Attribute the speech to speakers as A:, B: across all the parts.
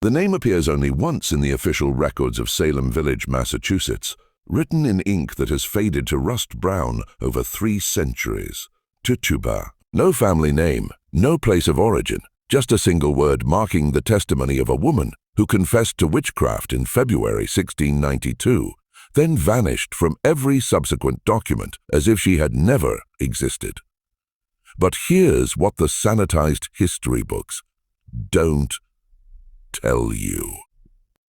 A: The name appears only once in the official records of Salem Village, Massachusetts, written in ink that has faded to rust brown over 3 centuries. Tituba. No family name, no place of origin, just a single word marking the testimony of a woman who confessed to witchcraft in February 1692, then vanished from every subsequent document as if she had never existed. But here's what the sanitized history books don't tell you.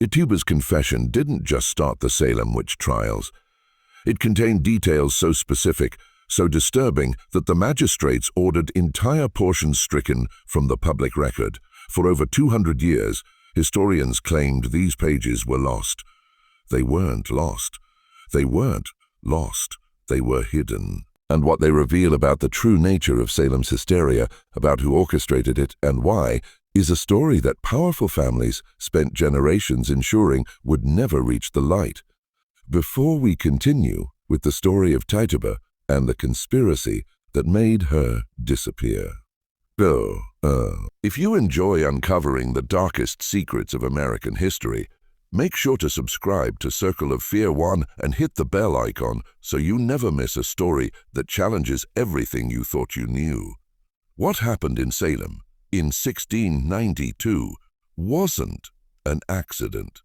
A: Tituba's confession didn't just start the Salem Witch Trials. It contained details so specific, so disturbing, that the magistrates ordered entire portions stricken from the public record. For over 200 years, historians claimed these pages were lost. They weren't lost. They weren't lost. They were hidden. And what they reveal about the true nature of Salem's hysteria, about who orchestrated it and why, is a story that powerful families spent generations ensuring would never reach the light. Before we continue with the story of Tituba and the conspiracy that made her disappear. If you enjoy uncovering the darkest secrets of American history, make sure to subscribe to Circle of Fear 1 and hit the bell icon so you never miss a story that challenges everything you thought you knew. What happened in Salem in 1692 wasn't an accident.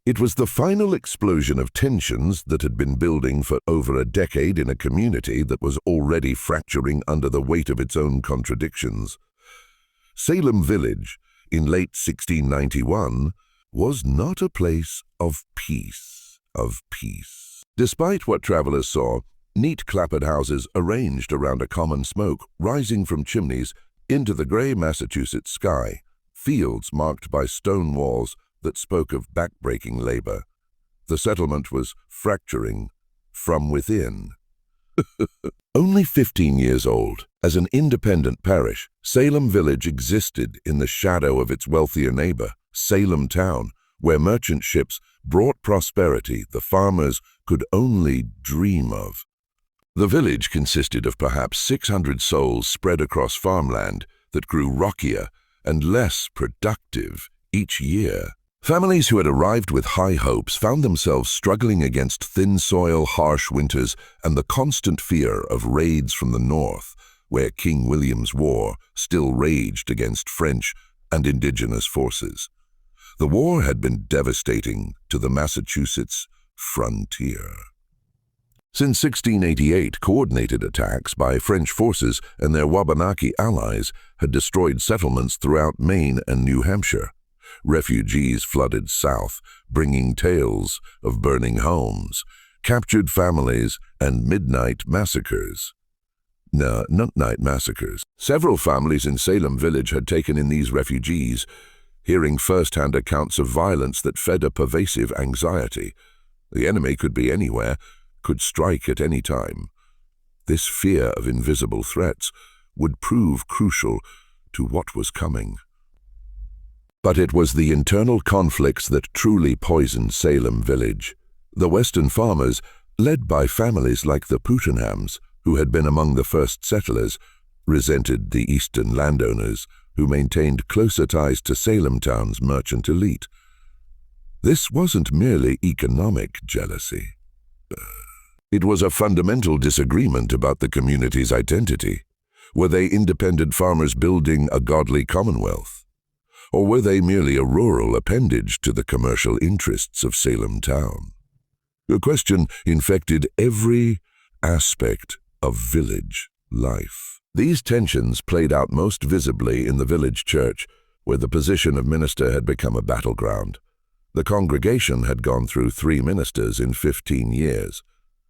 A: It was the final explosion of tensions that had been building for over a decade in a community that was already fracturing under the weight of its own contradictions. Salem Village, in late 1691, was not a place of peace. Despite what travelers saw, neat clapboard houses arranged around a common smoke rising from chimneys into the gray Massachusetts sky, fields marked by stone walls that spoke of backbreaking labor. The settlement was fracturing from within. Only 15 years old, as an independent parish, Salem Village existed in the shadow of its wealthier neighbor, Salem Town, where merchant ships brought prosperity the farmers could only dream of. The village consisted of perhaps 600 souls spread across farmland that grew rockier and less productive each year. Families who had arrived with high hopes found themselves struggling against thin soil, harsh winters, and the constant fear of raids from the north, where King William's War still raged against French and indigenous forces. The war had been devastating to the Massachusetts frontier. Since 1688, coordinated attacks by French forces and their Wabanaki allies had destroyed settlements throughout Maine and New Hampshire. Refugees flooded south, bringing tales of burning homes, captured families, and midnight massacres. Several families in Salem Village had taken in these refugees, hearing first-hand accounts of violence that fed a pervasive anxiety. The enemy could be anywhere, could strike at any time. This fear of invisible threats would prove crucial to what was coming. But it was the internal conflicts that truly poisoned Salem Village. The Western farmers, led by families like the Putenhams, who had been among the first settlers, resented the Eastern landowners, who maintained closer ties to Salem Town's merchant elite. This wasn't merely economic jealousy. It was a fundamental disagreement about the community's identity. Were they independent farmers building a godly commonwealth? Or were they merely a rural appendage to the commercial interests of Salem Town? The question infected every aspect of village life. These tensions played out most visibly in the village church, where the position of minister had become a battleground. The congregation had gone through 3 ministers in 15 years,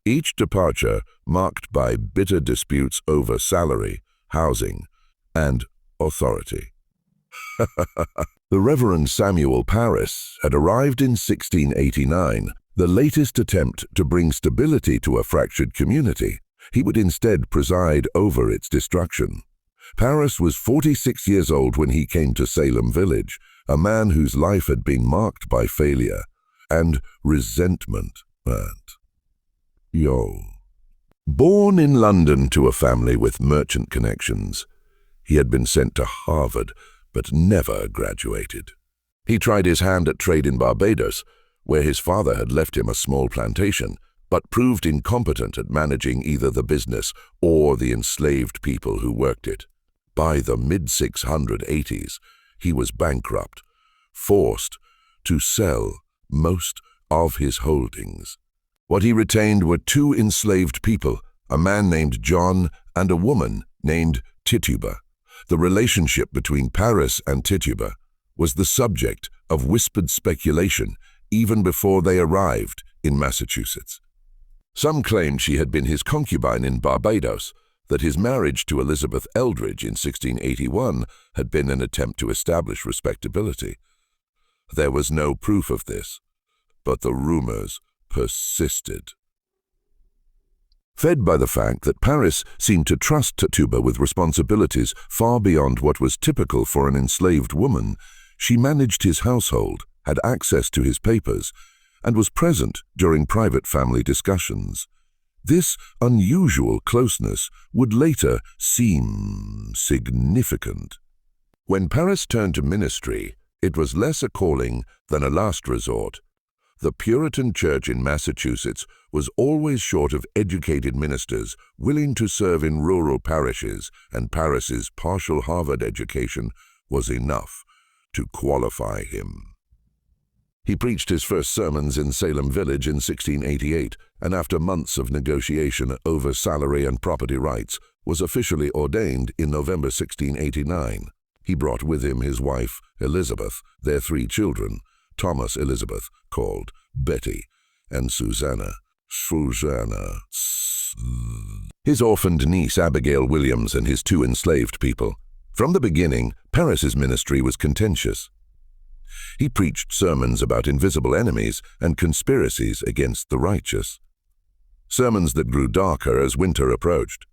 A: each departure marked by bitter disputes over salary, housing, and authority. The Reverend Samuel Parris had arrived in 1689, the latest attempt to bring stability to a fractured community. He would instead preside over its destruction. Parris was 46 years old when he came to Salem Village, a man whose life had been marked by failure and resentment. Born in London to a family with merchant connections, he had been sent to Harvard but never graduated. He tried his hand at trade in Barbados, where his father had left him a small plantation, but proved incompetent at managing either the business or the enslaved people who worked it. By the mid-680s, he was bankrupt, forced to sell most of his holdings. What he retained were two enslaved people, a man named John and a woman named Tituba. The relationship between Paris and Tituba was the subject of whispered speculation even before they arrived in Massachusetts. Some claimed she had been his concubine in Barbados, that his marriage to Elizabeth Eldridge in 1681 had been an attempt to establish respectability. There was no proof of this, but the rumors persisted. Fed by the fact that Paris seemed to trust Tituba with responsibilities far beyond what was typical for an enslaved woman, she managed his household, had access to his papers, and was present during private family discussions. This unusual closeness would later seem significant. When Paris turned to ministry, it was less a calling than a last resort. The Puritan Church in Massachusetts was always short of educated ministers willing to serve in rural parishes, and Paris's partial Harvard education was enough to qualify him. He preached his first sermons in Salem Village in 1688, and after months of negotiation over salary and property rights, was officially ordained in November 1689. He brought with him his wife, Elizabeth, their 3 children, Thomas Elizabeth, called Betty, and Susanna. His orphaned niece Abigail Williams and his 2 enslaved people. From the beginning, Paris's ministry was contentious. He preached sermons about invisible enemies and conspiracies against the righteous. Sermons that grew darker as winter approached.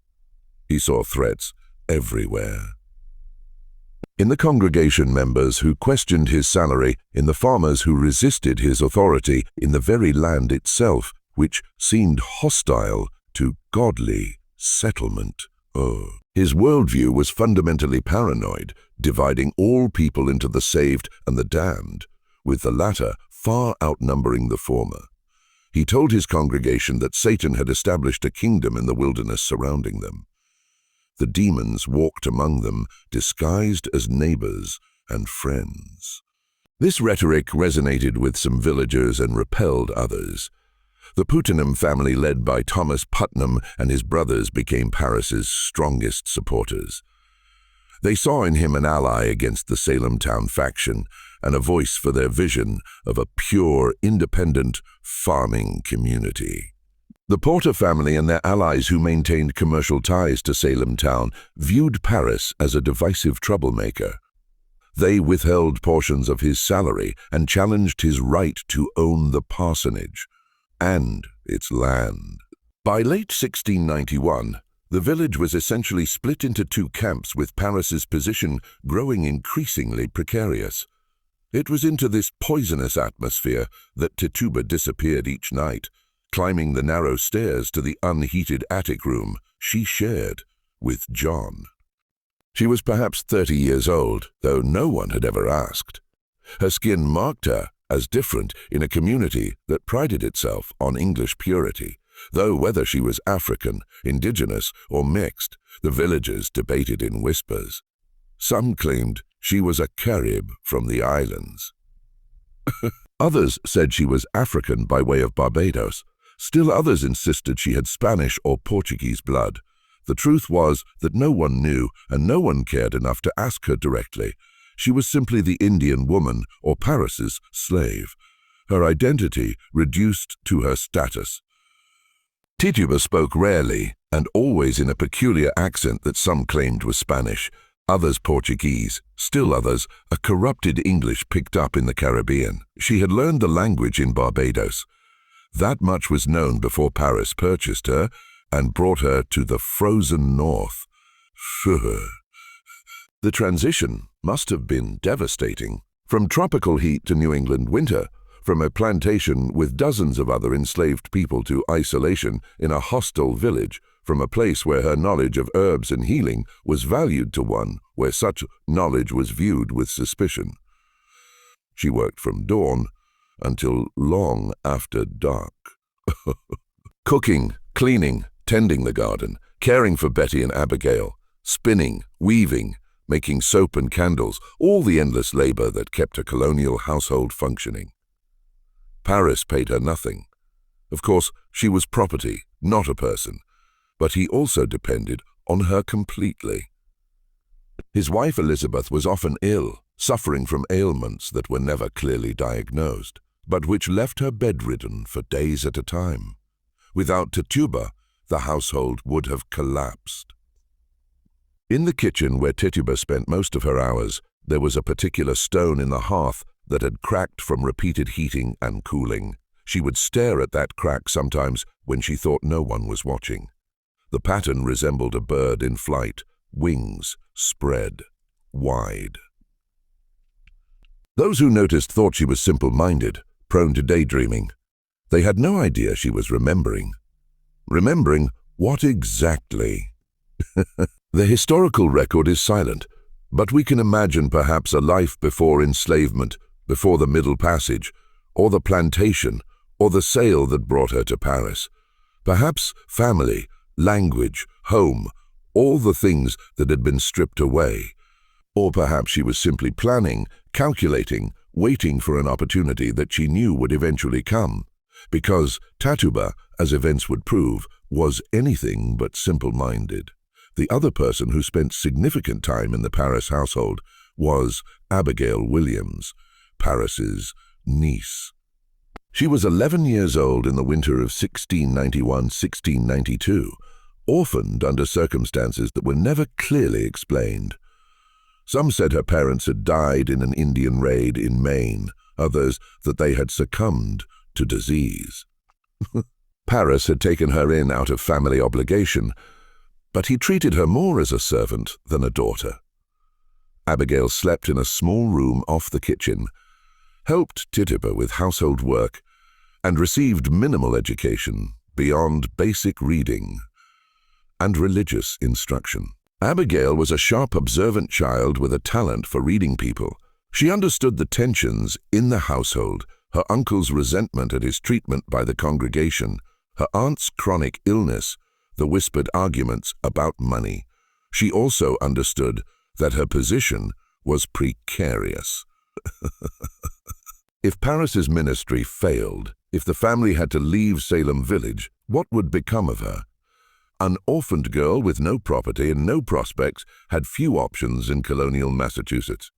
A: He saw threats everywhere. In the congregation, members who questioned his salary, in the farmers who resisted his authority, in the very land itself, which seemed hostile to godly settlement. His worldview was fundamentally paranoid, dividing all people into the saved and the damned, with the latter far outnumbering the former. He told his congregation that Satan had established a kingdom in the wilderness surrounding them. The demons walked among them, disguised as neighbors and friends. This rhetoric resonated with some villagers and repelled others. The Putnam family, led by Thomas Putnam and his brothers, became Paris's strongest supporters. They saw in him an ally against the Salem town faction and a voice for their vision of a pure, independent farming community. The Porter family and their allies, who maintained commercial ties to Salem town, viewed Paris as a divisive troublemaker. They withheld portions of his salary and challenged his right to own the parsonage and its land. By late 1691, the village was essentially split into 2 camps, with Paris's position growing increasingly precarious. It was into this poisonous atmosphere that Tituba disappeared each night, climbing the narrow stairs to the unheated attic room she shared with John. She was perhaps 30 years old, though no one had ever asked. Her skin marked her as different in a community that prided itself on English purity, though whether she was African, indigenous, or mixed, the villagers debated in whispers. Some claimed she was a Carib from the islands. Others said she was African by way of Barbados. Still others insisted she had Spanish or Portuguese blood. The truth was that no one knew, and no one cared enough to ask her directly. She was simply the Indian woman, or Paris's slave. Her identity reduced to her status. Tituba spoke rarely, and always in a peculiar accent that some claimed was Spanish, others Portuguese, still others a corrupted English picked up in the Caribbean. She had learned the language in Barbados. That much was known before Paris purchased her and brought her to the frozen north. The transition must have been devastating. From tropical heat to New England winter, from a plantation with dozens of other enslaved people to isolation in a hostile village, from a place where her knowledge of herbs and healing was valued to one where such knowledge was viewed with suspicion. She worked from dawn until long after dark. Cooking, cleaning, tending the garden, caring for Betty and Abigail, spinning, weaving, making soap and candles, all the endless labor that kept a colonial household functioning. Paris paid her nothing. Of course, she was property, not a person, but he also depended on her completely. His wife Elizabeth was often ill, suffering from ailments that were never clearly diagnosed, but which left her bedridden for days at a time. Without Tituba, the household would have collapsed. In the kitchen where Tituba spent most of her hours, there was a particular stone in the hearth that had cracked from repeated heating and cooling. She would stare at that crack sometimes when she thought no one was watching. The pattern resembled a bird in flight, wings spread wide. Those who noticed thought she was simple-minded, prone to daydreaming. They had no idea she was remembering. Remembering what exactly? The historical record is silent, but we can imagine perhaps a life before enslavement, before the Middle Passage, or the plantation, or the sale that brought her to Paris. Perhaps family, language, home, all the things that had been stripped away. Or perhaps she was simply planning, calculating, waiting for an opportunity that she knew would eventually come. Because Tituba, as events would prove, was anything but simple-minded. The other person who spent significant time in the Paris household was Abigail Williams, Paris's niece. She was 11 years old in the winter of 1691-1692, orphaned under circumstances that were never clearly explained. Some said her parents had died in an Indian raid in Maine, others that they had succumbed to disease. Paris had taken her in out of family obligation, but he treated her more as a servant than a daughter. Abigail slept in a small room off the kitchen, helped Tituba with household work, and received minimal education beyond basic reading and religious instruction. Abigail was a sharp, observant child with a talent for reading people. She understood the tensions in the household, her uncle's resentment at his treatment by the congregation, her aunt's chronic illness, the whispered arguments about money. She also understood that her position was precarious. If Paris's ministry failed, if the family had to leave Salem Village, what would become of her? An orphaned girl with no property and no prospects had few options in colonial Massachusetts.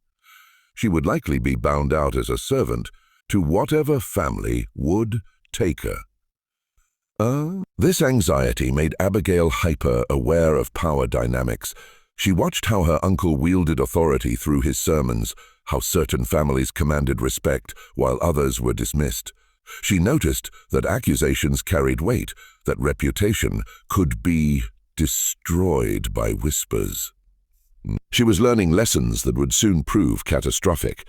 A: She would likely be bound out as a servant to whatever family would take her. This anxiety made Abigail hyper-aware of power dynamics. She watched how her uncle wielded authority through his sermons, how certain families commanded respect while others were dismissed. She noticed that accusations carried weight, that reputation could be destroyed by whispers. She was learning lessons that would soon prove catastrophic.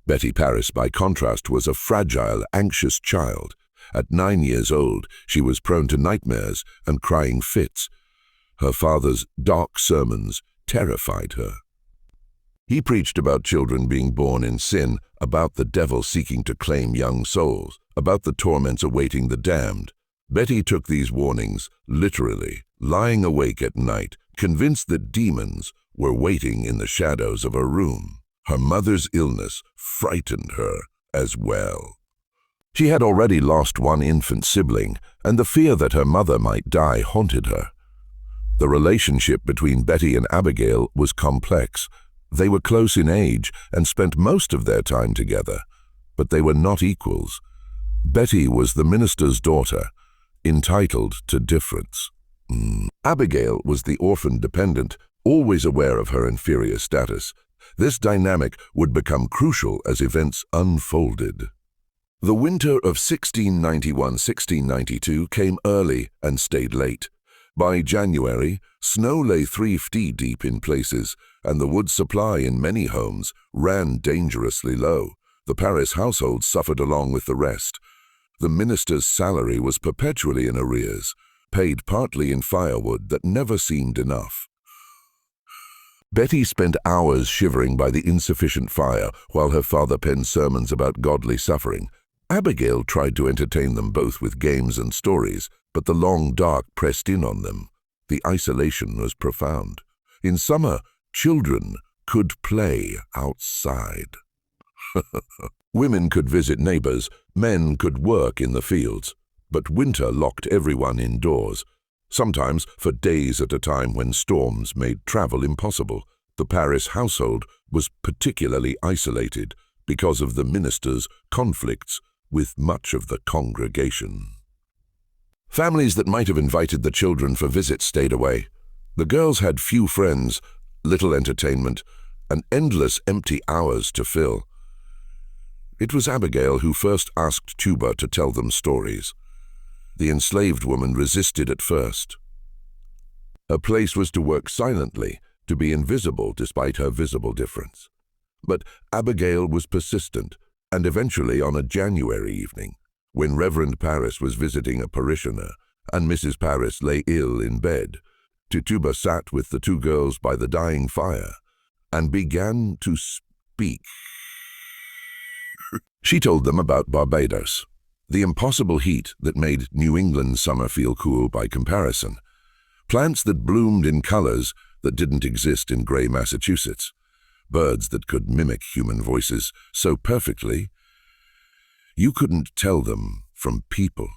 A: Betty Paris, by contrast, was a fragile, anxious child. At 9 years old, she was prone to nightmares and crying fits. Her father's dark sermons terrified her. He preached about children being born in sin, about the devil seeking to claim young souls, about the torments awaiting the damned. Betty took these warnings literally, lying awake at night, convinced that demons were waiting in the shadows of her room. Her mother's illness frightened her as well. She had already lost one infant sibling, and the fear that her mother might die haunted her. The relationship between Betty and Abigail was complex. They were close in age and spent most of their time together, but they were not equals. Betty was the minister's daughter, entitled to difference. Abigail was the orphan dependent, always aware of her inferior status. This dynamic would become crucial as events unfolded. The winter of 1691-1692 came early and stayed late. By January, snow lay 3 feet deep in places, and the wood supply in many homes ran dangerously low. The Paris household suffered along with the rest. The minister's salary was perpetually in arrears, paid partly in firewood that never seemed enough. Betty spent hours shivering by the insufficient fire while her father penned sermons about godly suffering. Abigail tried to entertain them both with games and stories, but the long dark pressed in on them. The isolation was profound. In summer, children could play outside. Women could visit neighbors, men could work in the fields, but winter locked everyone indoors, sometimes for days at a time when storms made travel impossible. The Paris household was particularly isolated because of the minister's conflicts with much of the congregation. Families that might have invited the children for visits stayed away. The girls had few friends, little entertainment, and endless empty hours to fill. It was Abigail who first asked Tuba to tell them stories. The enslaved woman resisted at first. Her place was to work silently, to be invisible despite her visible difference. But Abigail was persistent, and eventually on a January evening, when Reverend Paris was visiting a parishioner and Mrs. Paris lay ill in bed, Tituba sat with the two girls by the dying fire and began to speak. She told them about Barbados, the impossible heat that made New England summer feel cool by comparison, plants that bloomed in colors that didn't exist in gray Massachusetts, birds that could mimic human voices so perfectly you couldn't tell them from people.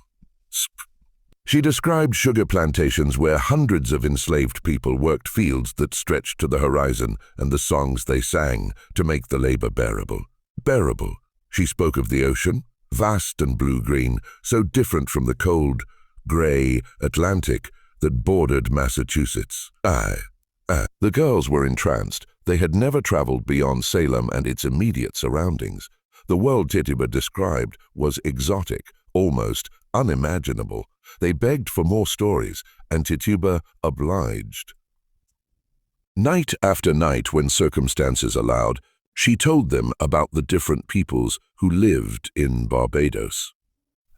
A: She described sugar plantations where hundreds of enslaved people worked fields that stretched to the horizon and the songs they sang to make the labor bearable. Bearable. She spoke of the ocean, vast and blue-green, so different from the cold, gray Atlantic that bordered Massachusetts. The girls were entranced. They had never traveled beyond Salem and its immediate surroundings. The world Tituba described was exotic, almost unimaginable. They begged for more stories, and Tituba obliged. Night after night, when circumstances allowed, she told them about the different peoples who lived in Barbados.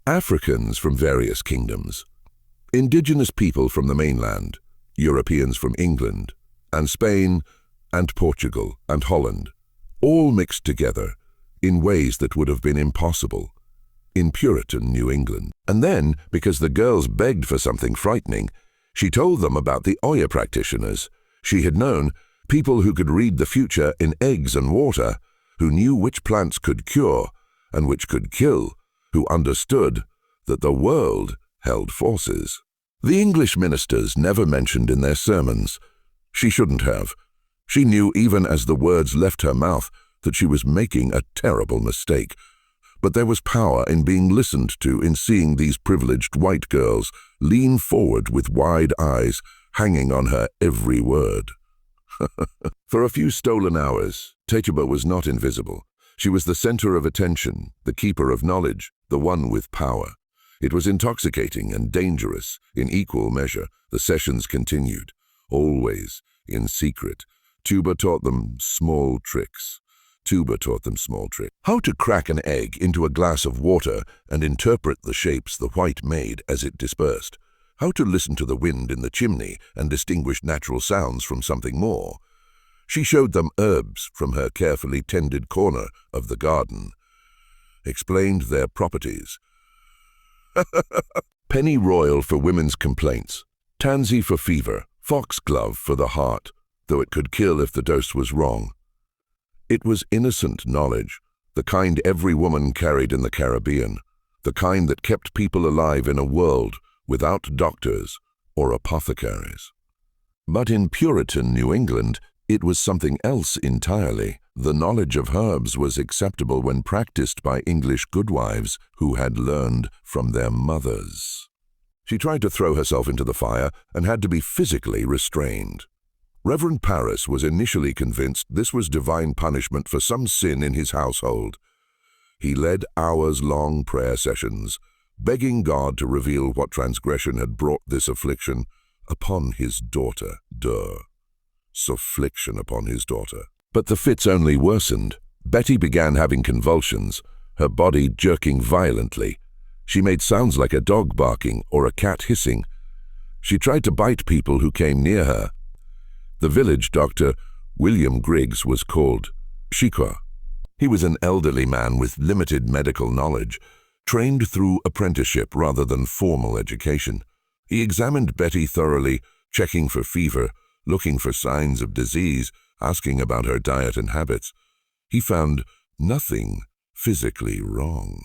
A: Africans from various kingdoms, indigenous people from the mainland, Europeans from England, and Spain, and Portugal, and Holland, all mixed together in ways that would have been impossible in Puritan New England. And then, because the girls begged for something frightening, she told them about the Oya practitioners. She had known people who could read the future in eggs and water, who knew which plants could cure and which could kill, who understood that the world held forces. The English ministers never mentioned in their sermons. She shouldn't have. She knew even as the words left her mouth that she was making a terrible mistake. But there was power in being listened to, in seeing these privileged white girls lean forward with wide eyes, hanging on her every word. For a few stolen hours, Tituba was not invisible. She was the center of attention, the keeper of knowledge, the one with power. It was intoxicating and dangerous in equal measure. The sessions continued, always in secret. Tuba taught them small tricks. How to crack an egg into a glass of water and interpret the shapes the white made as it dispersed. How to listen to the wind in the chimney and distinguish natural sounds from something more. She showed them herbs from her carefully tended corner of the garden, explained their properties. Pennyroyal for women's complaints, tansy for fever, foxglove for the heart, though it could kill if the dose was wrong. It was innocent knowledge, the kind every woman carried in the Caribbean, the kind that kept people alive in a world without doctors or apothecaries. But in Puritan New England, it was something else entirely. The knowledge of herbs was acceptable when practiced by English goodwives who had learned from their mothers. She tried to throw herself into the fire and had to be physically restrained. Reverend Paris was initially convinced this was divine punishment for some sin in his household. He led hours-long prayer sessions, begging God to reveal what transgression had brought this affliction upon his daughter. Affliction upon his daughter. But the fits only worsened. Betty began having convulsions, her body jerking violently. She made sounds like a dog barking or a cat hissing. She tried to bite people who came near her. The village doctor William Griggs was called Shikwa. He was an elderly man with limited medical knowledge, trained through apprenticeship rather than formal education. He examined Betty thoroughly, checking for fever, looking for signs of disease, asking about her diet and habits. He found nothing physically wrong.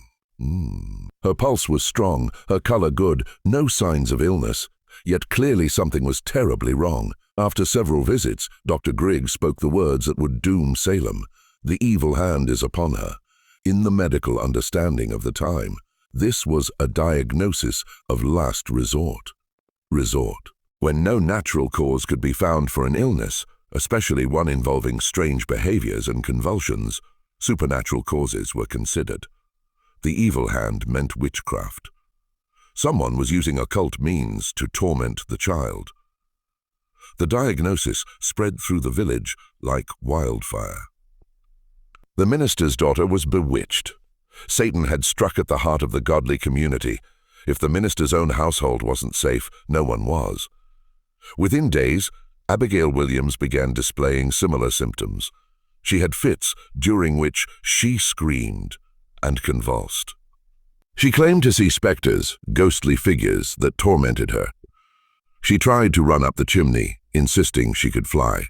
A: Her pulse was strong, her color good, no signs of illness. Yet clearly something was terribly wrong. After several visits, Dr. Griggs spoke the words that would doom Salem. The evil hand is upon her. In the medical understanding of the time, this was a diagnosis of last resort. When no natural cause could be found for an illness, especially one involving strange behaviors and convulsions, supernatural causes were considered. The evil hand meant witchcraft. Someone was using occult means to torment the child. The diagnosis spread through the village like wildfire. The minister's daughter was bewitched. Satan had struck at the heart of the godly community. If the minister's own household wasn't safe, no one was. Within days, Abigail Williams began displaying similar symptoms. She had fits during which she screamed and convulsed. She claimed to see specters, ghostly figures that tormented her. She tried to run up the chimney, insisting she could fly.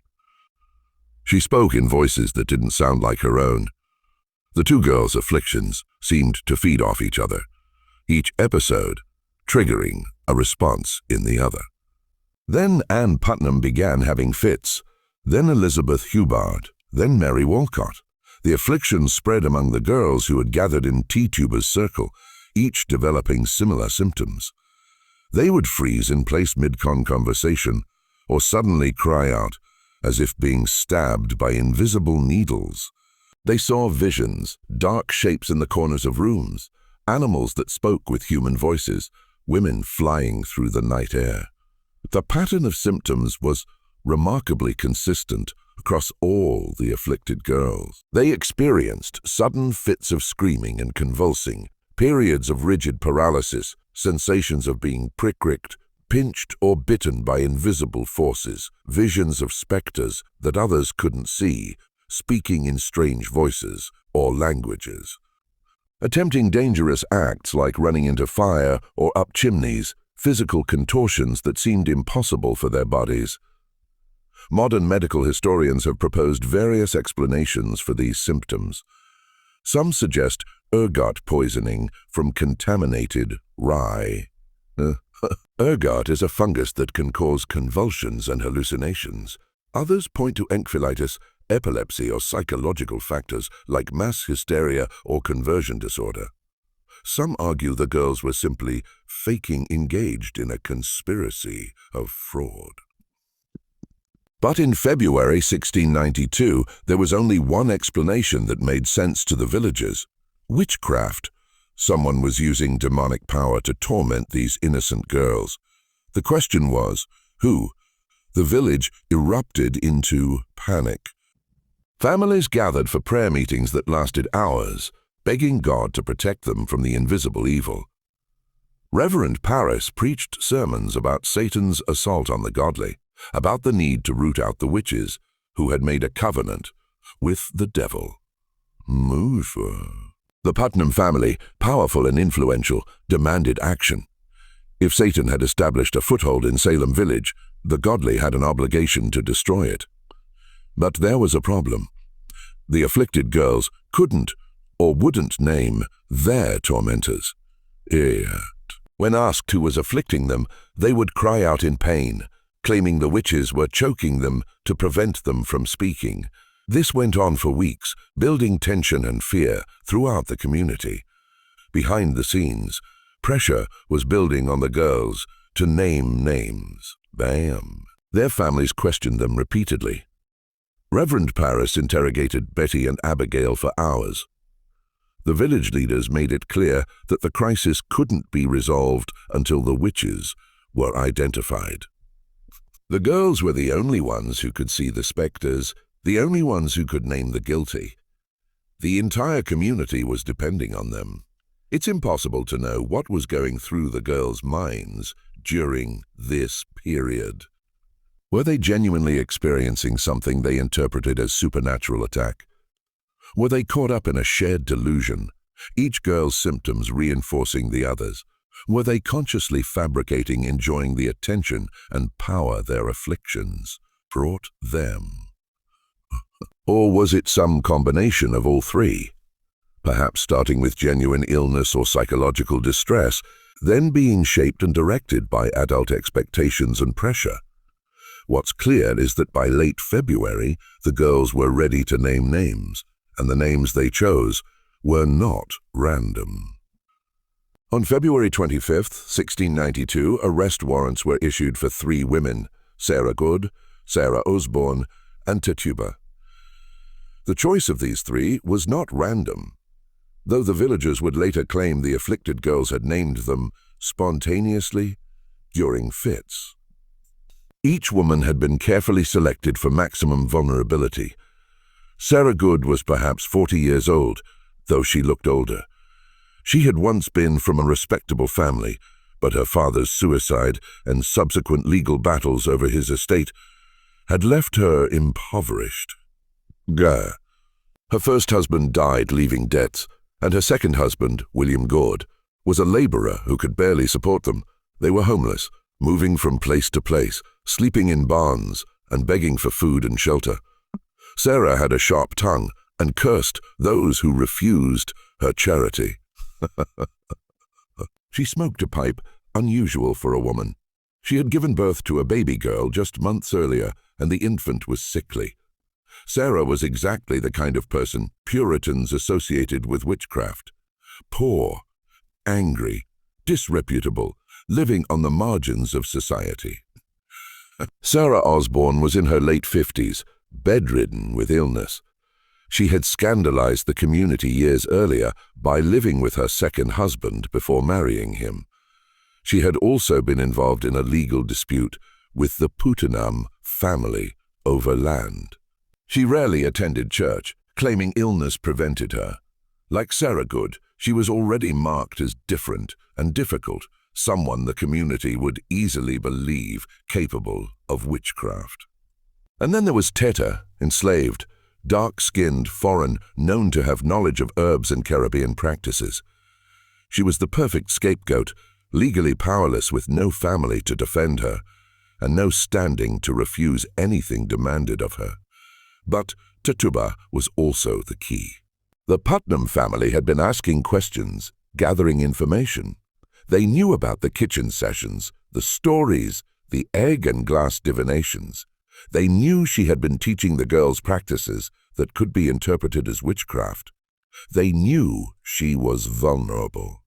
A: She spoke in voices that didn't sound like her own. The two girls' afflictions seemed to feed off each other, each episode triggering a response in the other. Then Ann Putnam began having fits, then Elizabeth Hubbard, then Mary Walcott. The affliction spread among the girls who had gathered in Tituba's circle, each developing similar symptoms. They would freeze in place mid-conversation, or suddenly cry out, as if being stabbed by invisible needles. They saw visions, dark shapes in the corners of rooms, animals that spoke with human voices, women flying through the night air. The pattern of symptoms was remarkably consistent across all the afflicted girls. They experienced sudden fits of screaming and convulsing, periods of rigid paralysis, sensations of being pricked, pinched or bitten by invisible forces, visions of specters that others couldn't see, speaking in strange voices or languages. Attempting dangerous acts like running into fire or up chimneys, physical contortions that seemed impossible for their bodies. Modern medical historians have proposed various explanations for these symptoms. Some suggest ergot poisoning from contaminated rye. Ergot is a fungus that can cause convulsions and hallucinations. Others point to encephalitis, epilepsy, or psychological factors like mass hysteria or conversion disorder. Some argue the girls were simply faking engaged in a conspiracy of fraud. But in February 1692, there was only one explanation that made sense to the villagers: witchcraft. Someone was using demonic power to torment these innocent girls. The question was, who? The village erupted into panic. Families gathered for prayer meetings that lasted hours, begging God to protect them from the invisible evil. Reverend Parris preached sermons about Satan's assault on the godly, about the need to root out the witches who had made a covenant with the devil. The Putnam family, powerful and influential, demanded action. If Satan had established a foothold in Salem village, the godly had an obligation to destroy it. But there was a problem. The afflicted girls couldn't or wouldn't name their tormentors. When asked who was afflicting them, they would cry out in pain, claiming the witches were choking them to prevent them from speaking. This went on for weeks, building tension and fear throughout the community. Behind the scenes, pressure was building on the girls to name names. Their families questioned them repeatedly. Reverend Parris interrogated Betty and Abigail for hours. The village leaders made it clear that the crisis couldn't be resolved until the witches were identified. The girls were the only ones who could see the specters, the only ones who could name the guilty. The entire community was depending on them. It's impossible to know what was going through the girls' minds during this period. Were they genuinely experiencing something they interpreted as supernatural attack? Were they caught up in a shared delusion, each girl's symptoms reinforcing the others? Were they consciously fabricating, enjoying the attention and power their afflictions brought them? Or was it some combination of all three? Perhaps starting with genuine illness or psychological distress, then being shaped and directed by adult expectations and pressure. What's clear is that by late February, the girls were ready to name names, and the names they chose were not random. On February 25, 1692, arrest warrants were issued for 3 women, Sarah Good, Sarah Osborne, and Tituba. The choice of these 3 was not random, though the villagers would later claim the afflicted girls had named them spontaneously during fits. Each woman had been carefully selected for maximum vulnerability. Sarah Good was perhaps 40 years old, though she looked older. She had once been from a respectable family, but her father's suicide and subsequent legal battles over his estate had left her impoverished. Her first husband died leaving debts, and her second husband, William Gord, was a laborer who could barely support them. They were homeless, moving from place to place, sleeping in barns, and begging for food and shelter. Sarah had a sharp tongue and cursed those who refused her charity. She smoked a pipe, unusual for a woman. She had given birth to a baby girl just months earlier, and the infant was sickly. Sarah was exactly the kind of person Puritans associated with witchcraft. Poor, angry, disreputable, living on the margins of society. Sarah Osborne was in her late 50s, bedridden with illness. She had scandalized the community years earlier by living with her second husband before marrying him. She had also been involved in a legal dispute with the Putnam family over land. She rarely attended church, claiming illness prevented her. Like Sarah Good, she was already marked as different and difficult, someone the community would easily believe capable of witchcraft. And then there was Teta, enslaved, dark-skinned, foreign, known to have knowledge of herbs and Caribbean practices. She was the perfect scapegoat, legally powerless with no family to defend her, and no standing to refuse anything demanded of her. But Tituba was also the key. The Putnam family had been asking questions, gathering information. They knew about the kitchen sessions, the stories, the egg and glass divinations. They knew she had been teaching the girls practices that could be interpreted as witchcraft. They knew she was vulnerable.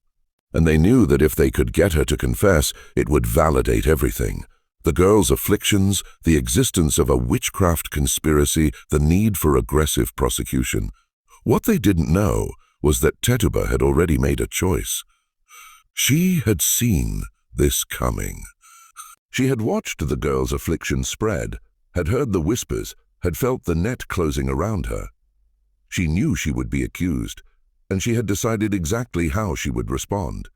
A: And they knew that if they could get her to confess, it would validate everything. The girls' afflictions, the existence of a witchcraft conspiracy, the need for aggressive prosecution. What they didn't know was that Tituba had already made a choice. She had seen this coming. She had watched the girls' affliction spread, had heard the whispers, had felt the net closing around her. She knew she would be accused, and she had decided exactly how she would respond.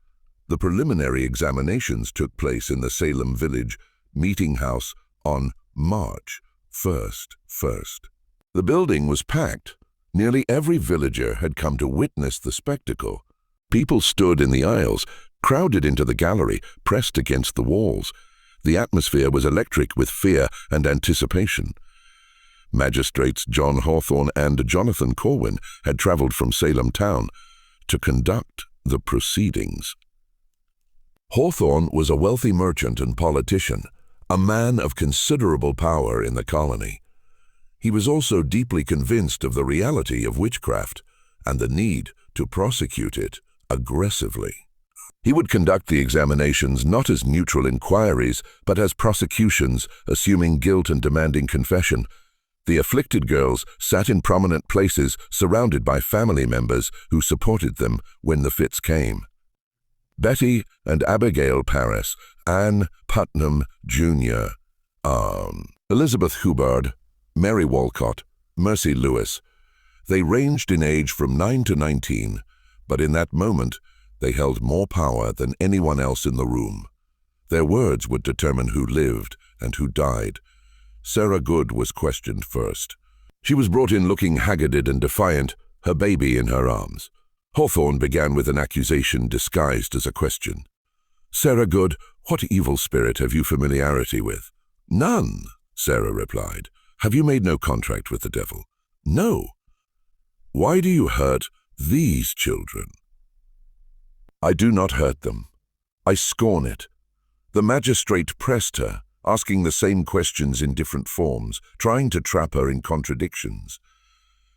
A: The preliminary examinations took place in the Salem Village meeting house on March 1st. The building was packed. Nearly every villager had come to witness the spectacle. People stood in the aisles, crowded into the gallery, pressed against the walls. The atmosphere was electric with fear and anticipation. Magistrates John Hawthorne and Jonathan Corwin had traveled from Salem town to conduct the proceedings. Hawthorne was a wealthy merchant and politician, a man of considerable power in the colony. He was also deeply convinced of the reality of witchcraft and the need to prosecute it aggressively. He would conduct the examinations not as neutral inquiries, but as prosecutions, assuming guilt and demanding confession. The afflicted girls sat in prominent places, surrounded by family members who supported them when the fits came. Betty and Abigail Paris, Anne Putnam, Jr., Elizabeth Hubbard, Mary Walcott, Mercy Lewis. They ranged in age from 9 to 19, but in that moment, they held more power than anyone else in the room. Their words would determine who lived and who died. Sarah Good was questioned first. She was brought in looking haggarded and defiant, her baby in her arms. Hawthorne began with an accusation disguised as a question. "Sarah Good, what evil spirit have you familiarity with?" "None," Sarah replied. "Have you made no contract with the devil?" "No." "Why do you hurt these children?" "I do not hurt them. I scorn it." The magistrate pressed her, asking the same questions in different forms, trying to trap her in contradictions.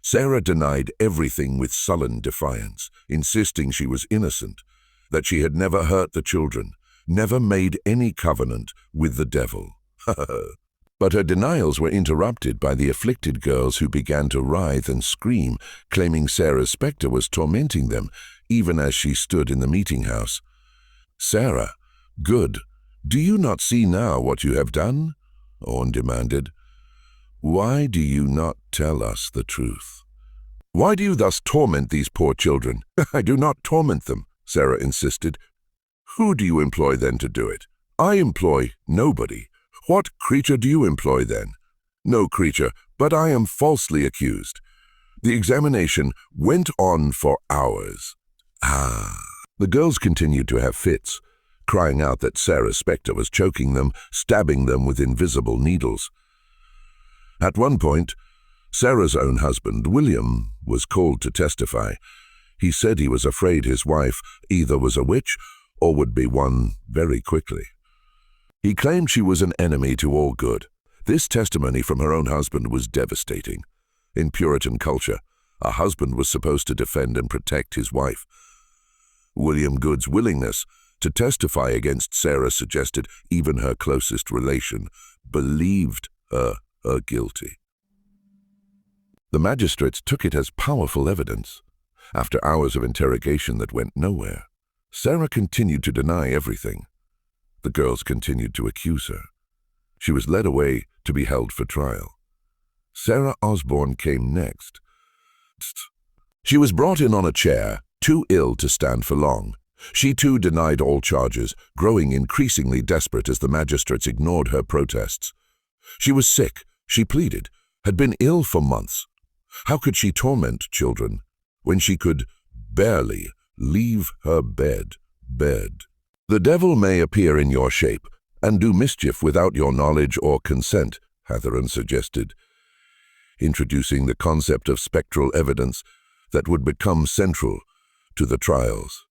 A: Sarah denied everything with sullen defiance, insisting she was innocent, that she had never hurt the children, never made any covenant with the devil. But her denials were interrupted by the afflicted girls who began to writhe and scream, claiming Sarah's specter was tormenting them, even as she stood in the meeting house. "Sarah, Good, do you not see now what you have done?" Orne demanded. "Why do you not tell us the truth? Why do you thus torment these poor children?" "I do not torment them," Sarah insisted. "Who do you employ then to do it?" "I employ nobody." "What creature do you employ then?" "No creature, but I am falsely accused." The examination went on for hours. The girls continued to have fits, crying out that Sarah's specter was choking them, stabbing them with invisible needles. At one point, Sarah's own husband, William, was called to testify. He said he was afraid his wife either was a witch or would be one very quickly. He claimed she was an enemy to all good. This testimony from her own husband was devastating. In Puritan culture, a husband was supposed to defend and protect his wife. William Good's willingness to testify against Sarah suggested even her closest relation believed her guilty. The magistrates took it as powerful evidence. After hours of interrogation that went nowhere, Sarah continued to deny everything. The girls continued to accuse her. She was led away to be held for trial. Sarah Osborne came next. She was brought in on a chair, too ill to stand for long. She too denied all charges, growing increasingly desperate as the magistrates ignored her protests. She was sick, she pleaded, had been ill for months. How could she torment children when she could barely leave her bed? "The devil may appear in your shape and do mischief without your knowledge or consent," Hatheron suggested, introducing the concept of spectral evidence that would become central to the trials.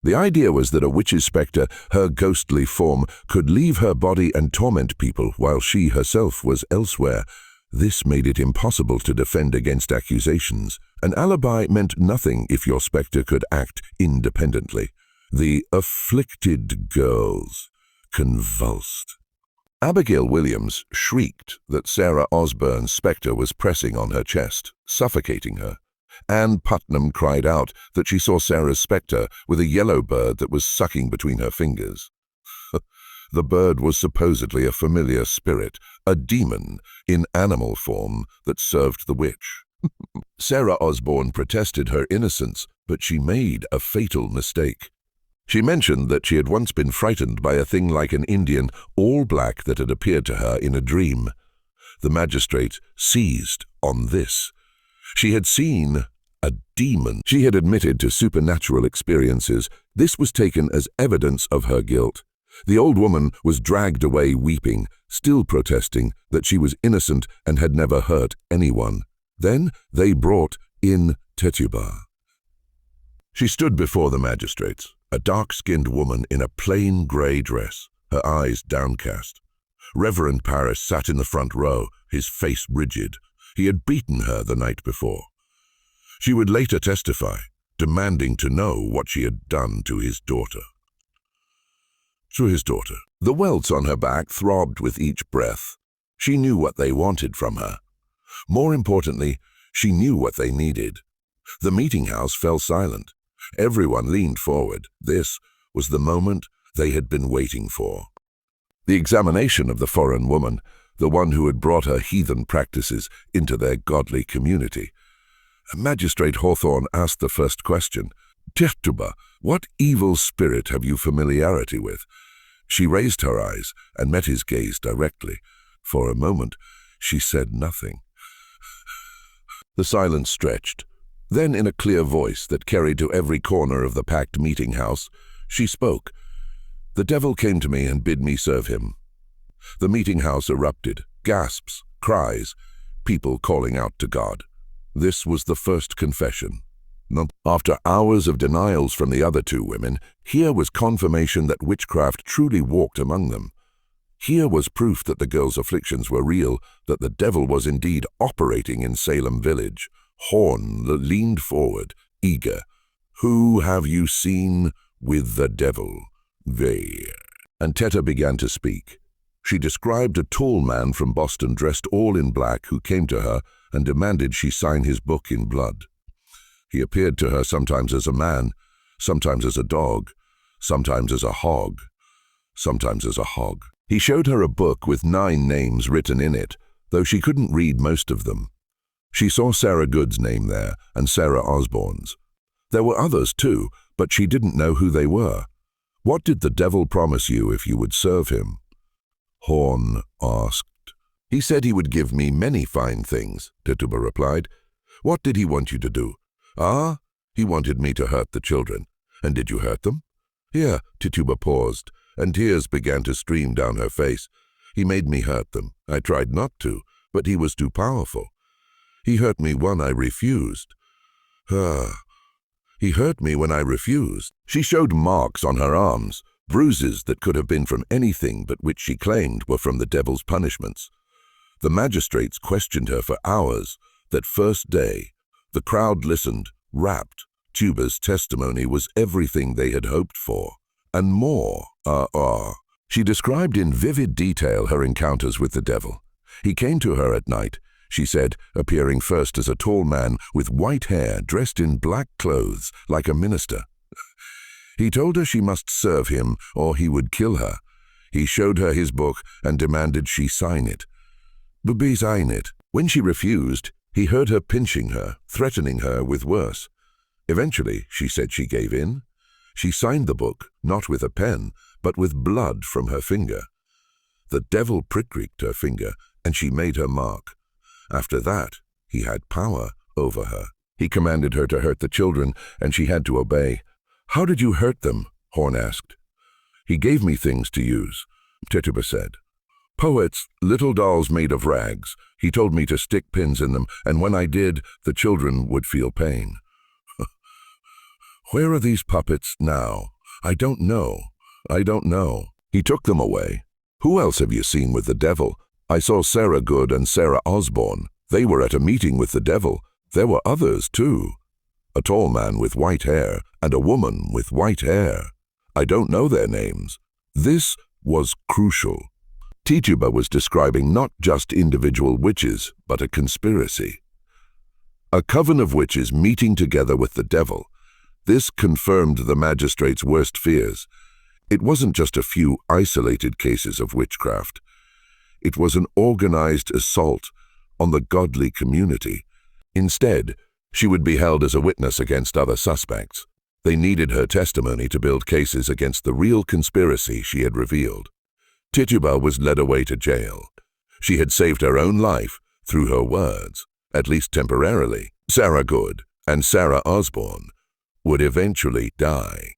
A: The idea was that a witch's specter, her ghostly form, could leave her body and torment people while she herself was elsewhere. This made it impossible to defend against accusations. An alibi meant nothing if your specter could act independently. The afflicted girls convulsed. Abigail Williams shrieked that Sarah Osborne's specter was pressing on her chest, suffocating her. Anne Putnam cried out that she saw Sarah's specter with a yellow bird that was sucking between her fingers. The bird was supposedly a familiar spirit, a demon in animal form that served the witch. Sarah Osborne protested her innocence, but she made a fatal mistake. She mentioned that she had once been frightened by a thing like an Indian, all black, that had appeared to her in a dream. The magistrate seized on this. She had seen a demon. She had admitted to supernatural experiences. This was taken as evidence of her guilt. The old woman was dragged away weeping, still protesting that she was innocent and had never hurt anyone. Then they brought in Tituba. She stood before the magistrates, a dark-skinned woman in a plain grey dress, her eyes downcast. Reverend Parris sat in the front row, his face rigid. He had beaten her the night before. She would later testify, demanding to know what she had done to his daughter. The welts on her back throbbed with each breath. She knew what they wanted from her. More importantly, she knew what they needed. The meeting house fell silent. Everyone leaned forward. This was the moment they had been waiting for. The examination of the foreign woman, the one who had brought her heathen practices into their godly community. Magistrate Hawthorne asked the first question. "Tituba, what evil spirit have you familiarity with?" She raised her eyes and met his gaze directly. For a moment, she said nothing. The silence stretched. Then, in a clear voice that carried to every corner of the packed meeting house, she spoke. "The devil came to me and bid me serve him." The meeting house erupted. Gasps, cries, people calling out to God. This was the first confession. After hours of denials from the other two women, here was confirmation that witchcraft truly walked among them. Here was proof that the girls' afflictions were real, that the devil was indeed operating in Salem Village. Horn leaned forward, eager. "Who have you seen with the devil?" "They." And Teta began to speak. She described a tall man from Boston dressed all in black who came to her and demanded she sign his book in blood. He appeared to her sometimes as a man, sometimes as a dog, sometimes as a hog, sometimes as a hog. He showed her a book with 9 names written in it, though she couldn't read most of them. She saw Sarah Good's name there and Sarah Osborne's. There were others too, but she didn't know who they were. "What did the devil promise you if you would serve him?" Horn asked. "He said he would give me many fine things," Tituba replied. "What did he want you to do?" "Ah, he wanted me to hurt the children." "And did you hurt them?" "Here," Tituba paused, and tears began to stream down her face. "He made me hurt them. I tried not to, but he was too powerful. He hurt me when I refused." "He hurt me when I refused." She showed marks on her arms, bruises that could have been from anything but which she claimed were from the devil's punishments. The magistrates questioned her for hours. That first day, the crowd listened, rapt. Tuba's testimony was everything they had hoped for, and more. She described in vivid detail her encounters with the devil. He came to her at night, she said, appearing first as a tall man with white hair dressed in black clothes like a minister. He told her she must serve him or he would kill her. He showed her his book and demanded she sign it. "Baby, sign it." When she refused, he heard her pinching her, threatening her with worse. Eventually, she said she gave in. She signed the book, not with a pen, but with blood from her finger. The devil pricked her finger, and she made her mark. After that, he had power over her. He commanded her to hurt the children, and she had to obey. "How did you hurt them?" Horn asked. "He gave me things to use," Tituba said. "Poets, little dolls made of rags. He told me to stick pins in them, and when I did, the children would feel pain." "Where are these puppets now?" I don't know. He took them away." "Who else have you seen with the devil?" "I saw Sarah Good and Sarah Osborne. They were at a meeting with the devil. There were others, too. A tall man with white hair and a woman with white hair. I don't know their names." This was crucial. Tituba was describing not just individual witches, but a conspiracy. A coven of witches meeting together with the devil. This confirmed the magistrate's worst fears. It wasn't just a few isolated cases of witchcraft. It was an organized assault on the godly community. Instead, she would be held as a witness against other suspects. They needed her testimony to build cases against the real conspiracy she had revealed. Tituba was led away to jail. She had saved her own life through her words, at least temporarily. Sarah Good and Sarah Osborne would eventually die.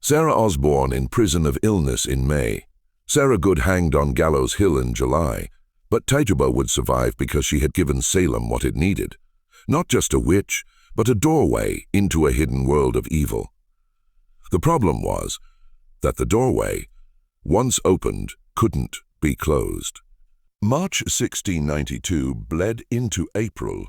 A: Sarah Osborne in prison of illness in May. Sarah Good hanged on Gallows Hill in July, but Tituba would survive because she had given Salem what it needed. Not just a witch, but a doorway into a hidden world of evil. The problem was that the doorway, once opened, couldn't be closed. March 1692 bled into April,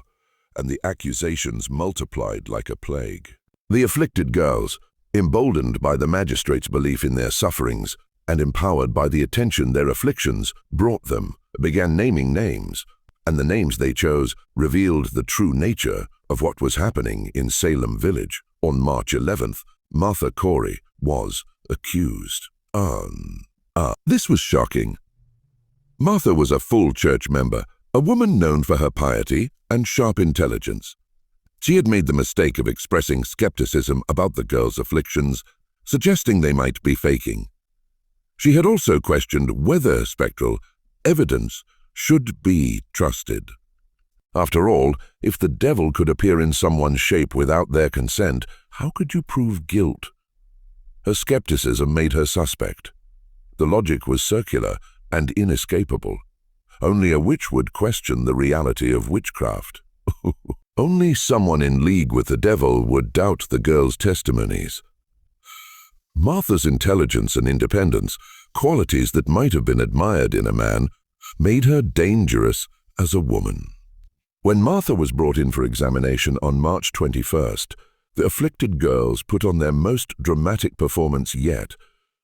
A: and the accusations multiplied like a plague. The afflicted girls, emboldened by the magistrate's belief in their sufferings and empowered by the attention their afflictions brought them, began naming names, and the names they chose revealed the true nature of what was happening in Salem Village. On March 11th, Martha Corey was accused. This was shocking. Martha was a full church member, a woman known for her piety and sharp intelligence. She had made the mistake of expressing skepticism about the girls' afflictions, suggesting they might be faking. She had also questioned whether spectral, evidence should be trusted. After all, if the devil could appear in someone's shape without their consent, how could you prove guilt? Her skepticism made her suspect. The logic was circular and inescapable. Only a witch would question the reality of witchcraft. Only someone in league with the devil would doubt the girl's testimonies. Martha's intelligence and independence, qualities that might have been admired in a man, made her dangerous as a woman. When Martha was brought in for examination on March 21st, the afflicted girls put on their most dramatic performance yet.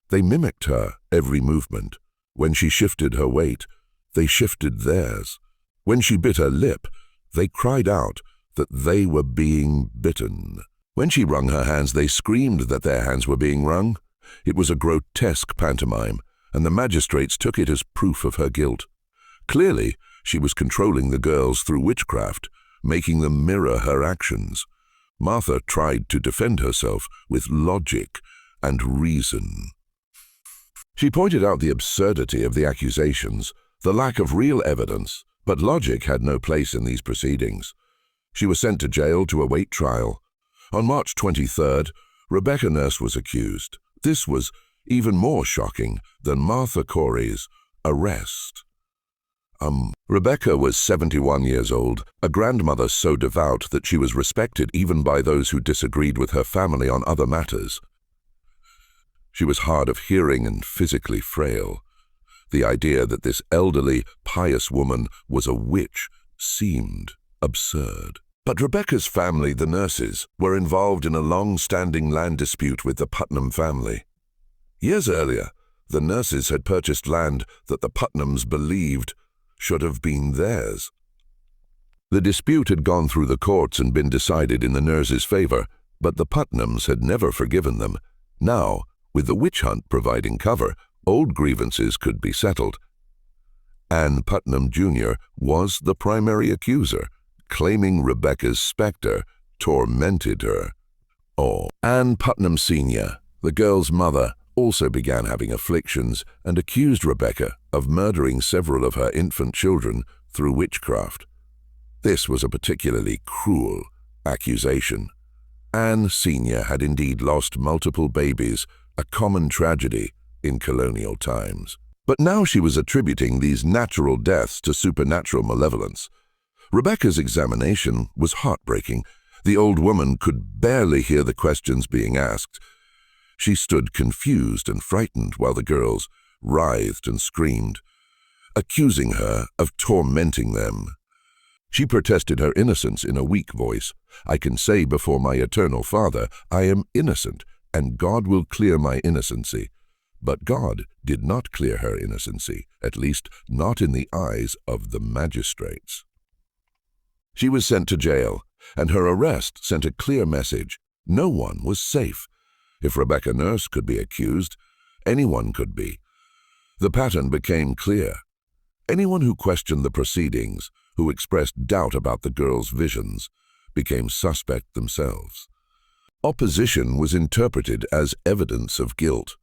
A: They mimicked her every movement. When she shifted her weight, they shifted theirs. When she bit her lip, they cried out that they were being bitten. When she wrung her hands, they screamed that their hands were being wrung. It was a grotesque pantomime, and the magistrates took it as proof of her guilt. Clearly, she was controlling the girls through witchcraft, making them mirror her actions. Martha tried to defend herself with logic and reason. She pointed out the absurdity of the accusations, the lack of real evidence, but logic had no place in these proceedings. She was sent to jail to await trial. On March 23rd, Rebecca Nurse was accused. This was even more shocking than Martha Corey's arrest. Rebecca was 71 years old, a grandmother so devout that she was respected even by those who disagreed with her family on other matters. She was hard of hearing and physically frail. The idea that this elderly, pious woman was a witch seemed absurd. But Rebecca's family, the Nurses, were involved in a long-standing land dispute with the Putnam family. Years earlier, the Nurses had purchased land that the Putnams believed should have been theirs. The dispute had gone through the courts and been decided in the Nurses' favor, but the Putnams had never forgiven them. Now, with the witch hunt providing cover, old grievances could be settled. Ann Putnam Jr. was the primary accuser, claiming Rebecca's specter tormented her. Ann Putnam Sr., the girl's mother, also began having afflictions and accused Rebecca of murdering several of her infant children through witchcraft. This was a particularly cruel accusation. Ann Sr. had indeed lost multiple babies, a common tragedy in colonial times. But now she was attributing these natural deaths to supernatural malevolence. Rebecca's examination was heartbreaking. The old woman could barely hear the questions being asked. She stood confused and frightened while the girls writhed and screamed, accusing her of tormenting them. She protested her innocence in a weak voice. "I can say before my eternal Father, I am innocent, and God will clear my innocency." But God did not clear her innocency, at least not in the eyes of the magistrates. She was sent to jail, and her arrest sent a clear message. No one was safe. If Rebecca Nurse could be accused, anyone could be. The pattern became clear. Anyone who questioned the proceedings, who expressed doubt about the girl's visions, became suspect themselves. Opposition was interpreted as evidence of guilt.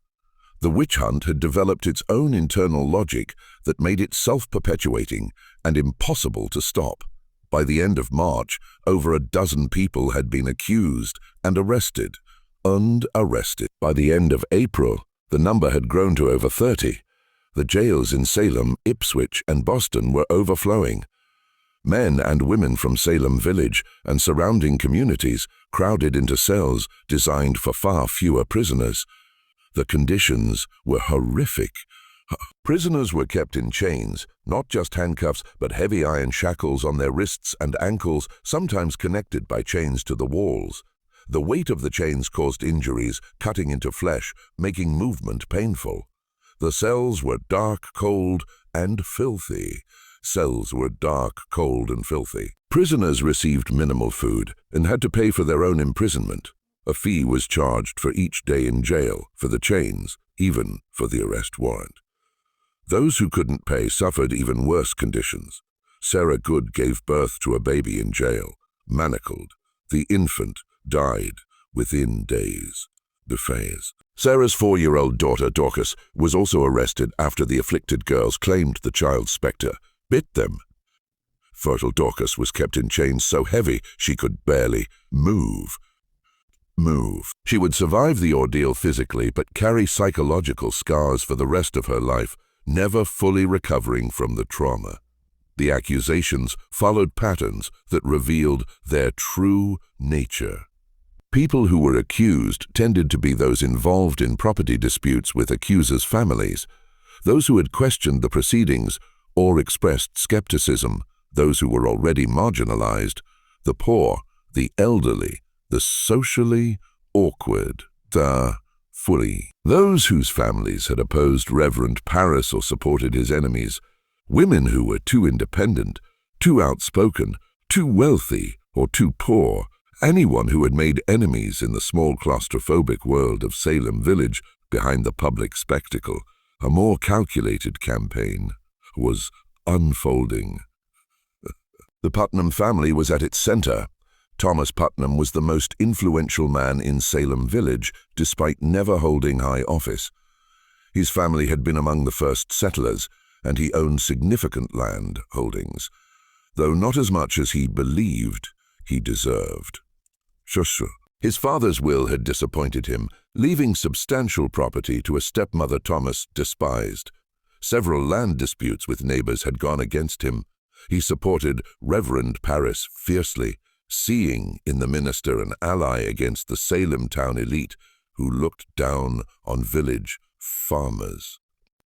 A: The witch hunt had developed its own internal logic that made it self-perpetuating and impossible to stop. By the end of March, over a dozen people had been accused and arrested. By the end of April, the number had grown to over 30. The jails in Salem, Ipswich, and Boston were overflowing. Men and women from Salem Village and surrounding communities crowded into cells designed for far fewer prisoners. The conditions were horrific. Prisoners were kept in chains, not just handcuffs, but heavy iron shackles on their wrists and ankles, sometimes connected by chains to the walls. The weight of the chains caused injuries, cutting into flesh, making movement painful. The cells were dark, cold, and filthy. Prisoners received minimal food and had to pay for their own imprisonment. A fee was charged for each day in jail, for the chains, even for the arrest warrant. Those who couldn't pay suffered even worse conditions. Sarah Good gave birth to a baby in jail, manacled. The infant died within days. Buffets. Sarah's 4-year-old daughter, Dorcas, was also arrested after the afflicted girls claimed the child's spectre bit them. Fertile Dorcas was kept in chains so heavy she could barely move. She would survive the ordeal physically but carry psychological scars for the rest of her life, never fully recovering from the trauma. The accusations followed patterns that revealed their true nature. People who were accused tended to be those involved in property disputes with accusers' families, those who had questioned the proceedings or expressed skepticism, those who were already marginalized, the poor, the elderly, the socially awkward, the fully. Those whose families had opposed Reverend Paris or supported his enemies, women who were too independent, too outspoken, too wealthy, or too poor, anyone who had made enemies in the small claustrophobic world of Salem Village behind the public spectacle. A more calculated campaign was unfolding. The Putnam family was at its center. Thomas Putnam was the most influential man in Salem Village, despite never holding high office. His family had been among the first settlers, and he owned significant land holdings, though not as much as he believed he deserved. His father's will had disappointed him, leaving substantial property to a stepmother Thomas despised. Several land disputes with neighbors had gone against him. He supported Reverend Paris fiercely, seeing in the minister an ally against the Salem town elite who looked down on village farmers.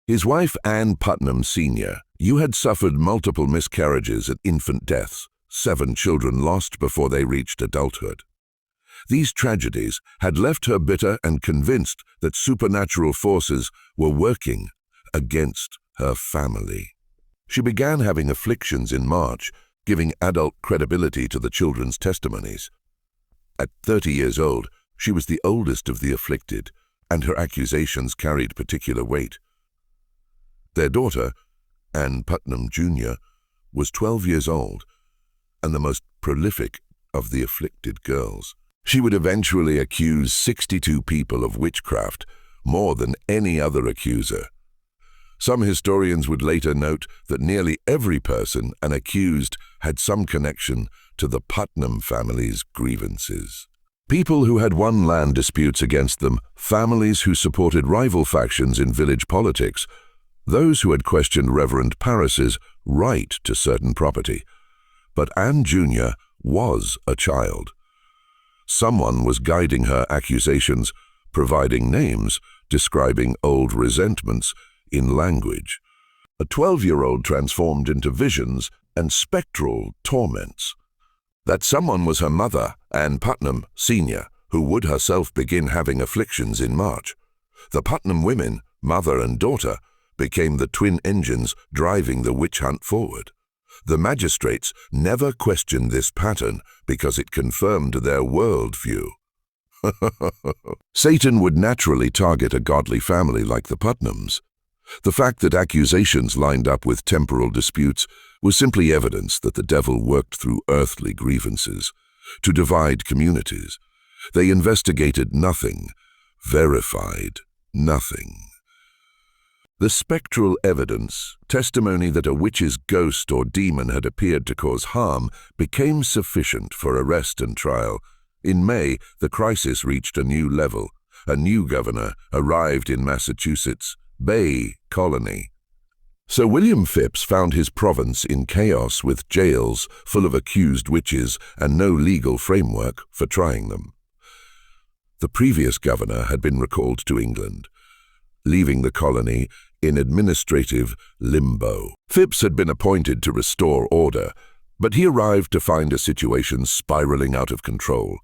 A: His wife, Anne Putnam Sr., had suffered multiple miscarriages and infant deaths, 7 children lost before they reached adulthood. These tragedies had left her bitter and convinced that supernatural forces were working against her family. She began having afflictions in March, giving adult credibility to the children's testimonies. At 30 years old, she was the oldest of the afflicted, and her accusations carried particular weight. Their daughter, Anne Putnam Jr., was 12 years old and the most prolific of the afflicted girls. She would eventually accuse 62 people of witchcraft, more than any other accuser. Some historians would later note that nearly every person an accused had some connection to the Putnam family's grievances. People who had won land disputes against them, families who supported rival factions in village politics, those who had questioned Reverend Paris's right to certain property. But Anne Jr. was a child. Someone was guiding her accusations, providing names, describing old resentments in language. A 12-year-old transformed into visions and spectral torments. That someone was her mother, Anne Putnam Sr., who would herself begin having afflictions in March. The Putnam women, mother and daughter, became the twin engines driving the witch hunt forward. The magistrates never questioned this pattern because it confirmed their worldview. Satan would naturally target a godly family like the Putnams. The fact that accusations lined up with temporal disputes was simply evidence that the devil worked through earthly grievances to divide communities. They investigated nothing, verified nothing. The spectral evidence, testimony that a witch's ghost or demon had appeared to cause harm, became sufficient for arrest and trial. In May, the crisis reached a new level. A new governor arrived in Massachusetts, Bay Colony. Sir William Phips found his province in chaos, with jails full of accused witches and no legal framework for trying them. The previous governor had been recalled to England, leaving the colony in administrative limbo. Phips had been appointed to restore order, but he arrived to find a situation spiraling out of control.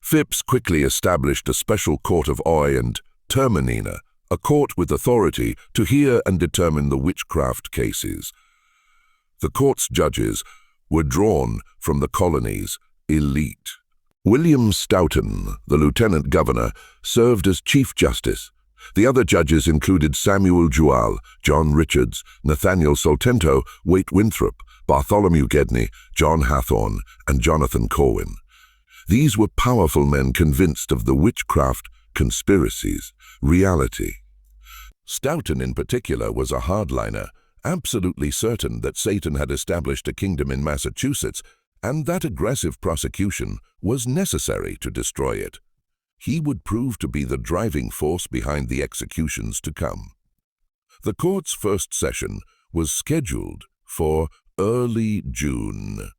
A: Phips quickly established a special court of Oy and Terminina, a court with authority to hear and determine the witchcraft cases. The court's judges were drawn from the colony's elite. William Stoughton, the lieutenant governor, served as chief justice. The other judges included Samuel Jewell, John Richards, Nathaniel Soltento, Waite Winthrop, Bartholomew Gedney, John Hathorne, and Jonathan Corwin. These were powerful men convinced of the witchcraft conspiracies, reality. Stoughton in particular was a hardliner, absolutely certain that Satan had established a kingdom in Massachusetts and that aggressive prosecution was necessary to destroy it. He would prove to be the driving force behind the executions to come. The court's first session was scheduled for early June.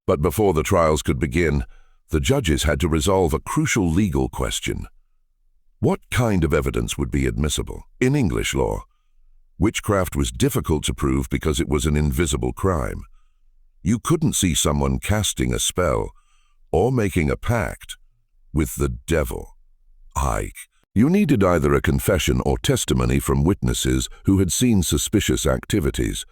A: But before the trials could begin, the judges had to resolve a crucial legal question. What kind of evidence would be admissible? In English law, witchcraft was difficult to prove because it was an invisible crime. You couldn't see someone casting a spell or making a pact with the devil. You needed either a confession or testimony from witnesses who had seen suspicious activities.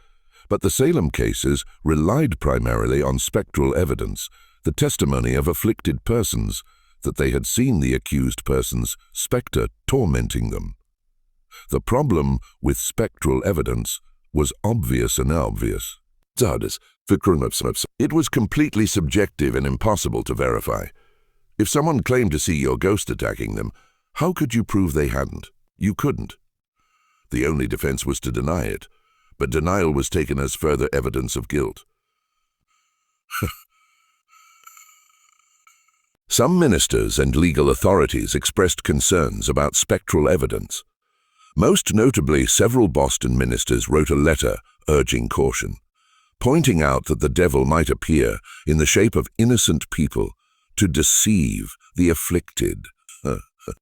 A: But the Salem cases relied primarily on spectral evidence, the testimony of afflicted persons, that they had seen the accused person's specter tormenting them. The problem with spectral evidence was obvious and obvious. It was completely subjective and impossible to verify. If someone claimed to see your ghost attacking them, how could you prove they hadn't? You couldn't. The only defense was to deny it, but denial was taken as further evidence of guilt. Some ministers and legal authorities expressed concerns about spectral evidence. Most notably, several Boston ministers wrote a letter urging caution, pointing out that the devil might appear in the shape of innocent people to deceive the afflicted.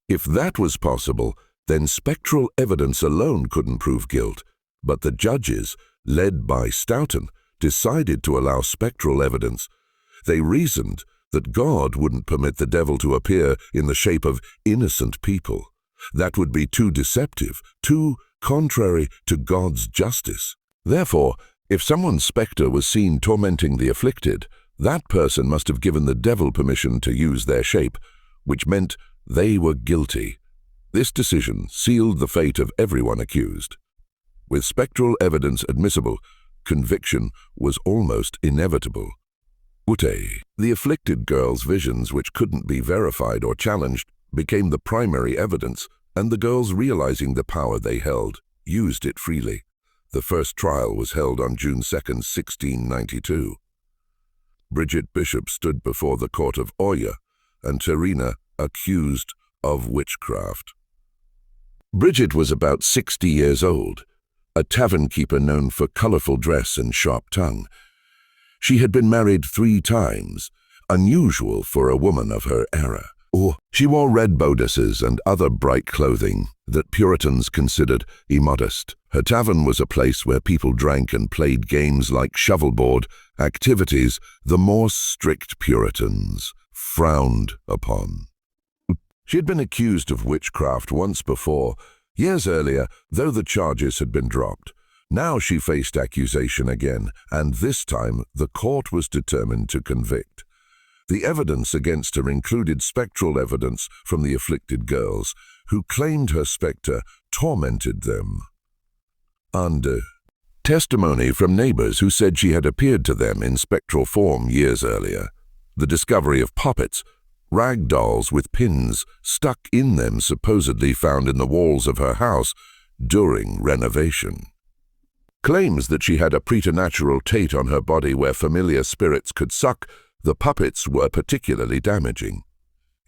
A: If that was possible, then spectral evidence alone couldn't prove guilt. But the judges, led by Stoughton, decided to allow spectral evidence. They reasoned that God wouldn't permit the devil to appear in the shape of innocent people. That would be too deceptive, too contrary to God's justice. Therefore, if someone's specter was seen tormenting the afflicted, that person must have given the devil permission to use their shape, which meant they were guilty. This decision sealed the fate of everyone accused. With spectral evidence admissible, conviction was almost inevitable. The afflicted girl's visions, which couldn't be verified or challenged, became the primary evidence, and the girls, realizing the power they held, used it freely. The first trial was held on June 2, 1692. Bridget Bishop stood before the court of Oyer, and Terina accused of witchcraft. Bridget was about 60 years old, a tavern keeper known for colorful dress and sharp tongue. She had been married 3 times, unusual for a woman of her era. She wore red bodices and other bright clothing that Puritans considered immodest. Her tavern was a place where people drank and played games like shovelboard, activities the more strict Puritans frowned upon. She had been accused of witchcraft once before, years earlier, though the charges had been dropped. Now she faced accusation again, and this time the court was determined to convict. The evidence against her included spectral evidence from the afflicted girls, who claimed her specter tormented them. And testimony from neighbors who said she had appeared to them in spectral form years earlier. The discovery of puppets, rag dolls with pins stuck in them supposedly found in the walls of her house during renovation. Claims that she had a preternatural taint on her body where familiar spirits could suck the puppets were particularly damaging.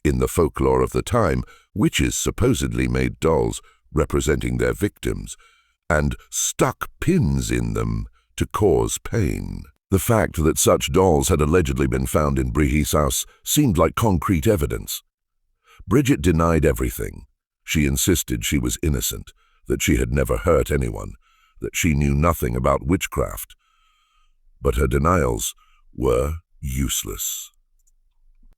A: In the folklore of the time, witches supposedly made dolls representing their victims and stuck pins in them to cause pain. The fact that such dolls had allegedly been found in Brigi's house seemed like concrete evidence. Bridget denied everything. She insisted she was innocent, that she had never hurt anyone, that she knew nothing about witchcraft. But her denials were useless.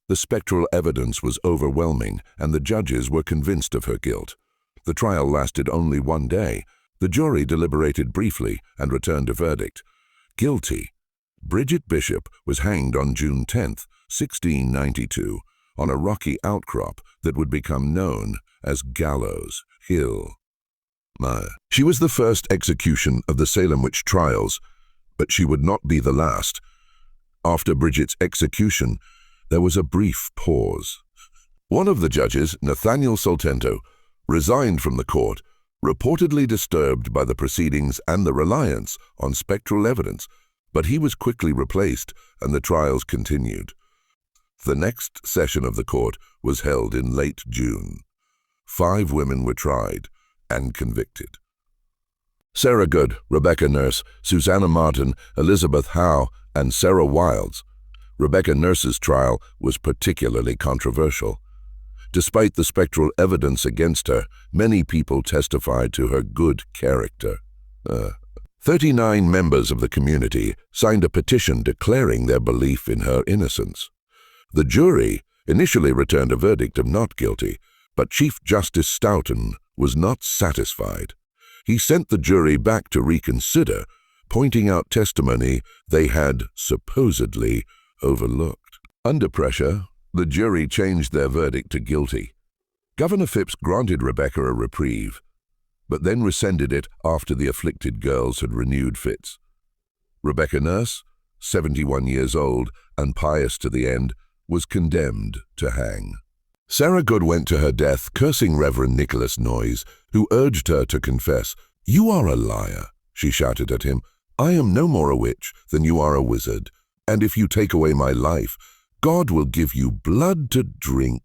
A: The spectral evidence was overwhelming, and the judges were convinced of her guilt. The trial lasted only 1 day. The jury deliberated briefly and returned a verdict. Guilty. Bridget Bishop was hanged on June 10, 1692, on a rocky outcrop that would become known as Gallows Hill. She was the first execution of the Salem Witch Trials, but she would not be the last. After Bridget's execution, there was a brief pause. One of the judges, Nathaniel Soltento, resigned from the court, reportedly disturbed by the proceedings and the reliance on spectral evidence, but he was quickly replaced and the trials continued. The next session of the court was held in late June. 5 women were tried and convicted. Sarah Good, Rebecca Nurse, Susanna Martin, Elizabeth Howe, and Sarah Wilds. Rebecca Nurse's trial was particularly controversial. Despite the spectral evidence against her, many people testified to her good character. 39 members of the community signed a petition declaring their belief in her innocence. The jury initially returned a verdict of not guilty, but Chief Justice Stoughton was not satisfied. He sent the jury back to reconsider, pointing out testimony they had supposedly overlooked. Under pressure, the jury changed their verdict to guilty. Governor Phipps granted Rebecca a reprieve, but then rescinded it after the afflicted girls had renewed fits. Rebecca Nurse, 71 years old and pious to the end, was condemned to hang. Sarah Good went to her death cursing Reverend Nicholas Noyes, who urged her to confess. "You are a liar," she shouted at him. "I am no more a witch than you are a wizard, and if you take away my life, God will give you blood to drink."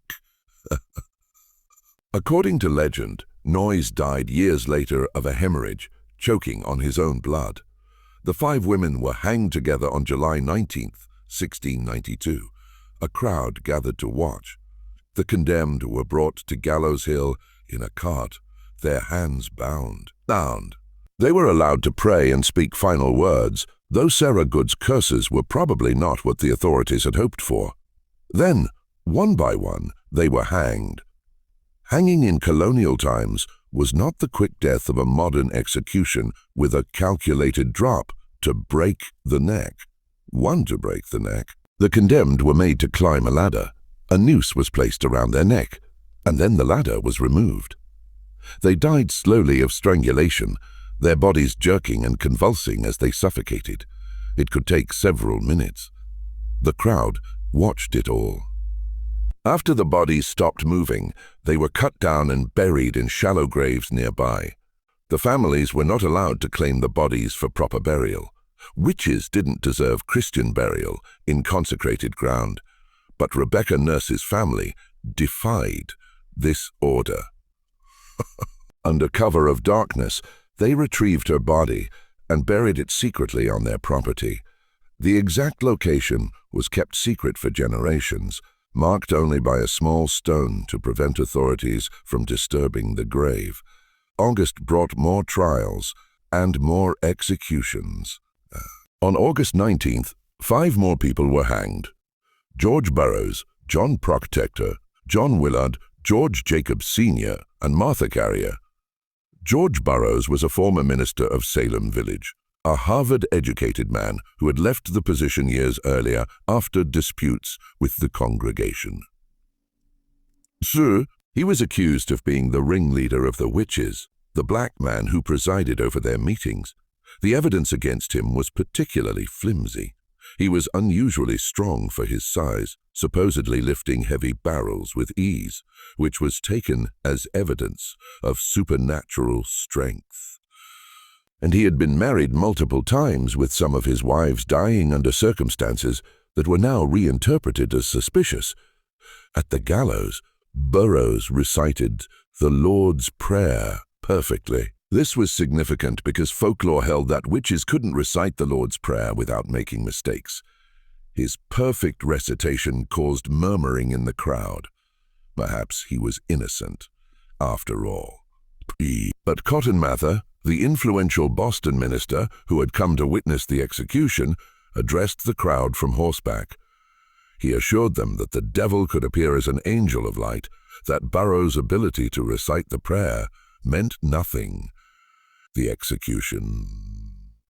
A: According to legend, Noyes died years later of a hemorrhage, choking on his own blood. The 5 women were hanged together on July 19, 1692. A crowd gathered to watch. The condemned were brought to Gallows Hill in a cart, their hands bound. They were allowed to pray and speak final words, though Sarah Good's curses were probably not what the authorities had hoped for. Then, one by one, they were hanged. Hanging in colonial times was not the quick death of a modern execution with a calculated drop to break the neck. One to break the neck. The condemned were made to climb a ladder. A noose was placed around their neck, and then the ladder was removed. They died slowly of strangulation, their bodies jerking and convulsing as they suffocated. It could take several minutes. The crowd watched it all. After the bodies stopped moving, they were cut down and buried in shallow graves nearby. The families were not allowed to claim the bodies for proper burial. Witches didn't deserve Christian burial in consecrated ground, but Rebecca Nurse's family defied this order. Under cover of darkness, they retrieved her body and buried it secretly on their property. The exact location was kept secret for generations, marked only by a small stone to prevent authorities from disturbing the grave. August brought more trials and more executions. On August 19th, 5 more people were hanged. George Burroughs, John Proctor, John Willard, George Jacobs Sr., and Martha Carrier. George Burroughs was a former minister of Salem Village, a Harvard-educated man who had left the position years earlier after disputes with the congregation. So, he was accused of being the ringleader of the witches, the black man who presided over their meetings. The evidence against him was particularly flimsy. He was unusually strong for his size, supposedly lifting heavy barrels with ease, which was taken as evidence of supernatural strength. And he had been married multiple times, with some of his wives dying under circumstances that were now reinterpreted as suspicious. At the gallows, Burroughs recited the Lord's Prayer perfectly. This was significant because folklore held that witches couldn't recite the Lord's Prayer without making mistakes. His perfect recitation caused murmuring in the crowd. Perhaps he was innocent, after all. But Cotton Mather, the influential Boston minister who had come to witness the execution, addressed the crowd from horseback. He assured them that the devil could appear as an angel of light, that Burroughs' ability to recite the prayer meant nothing. The execution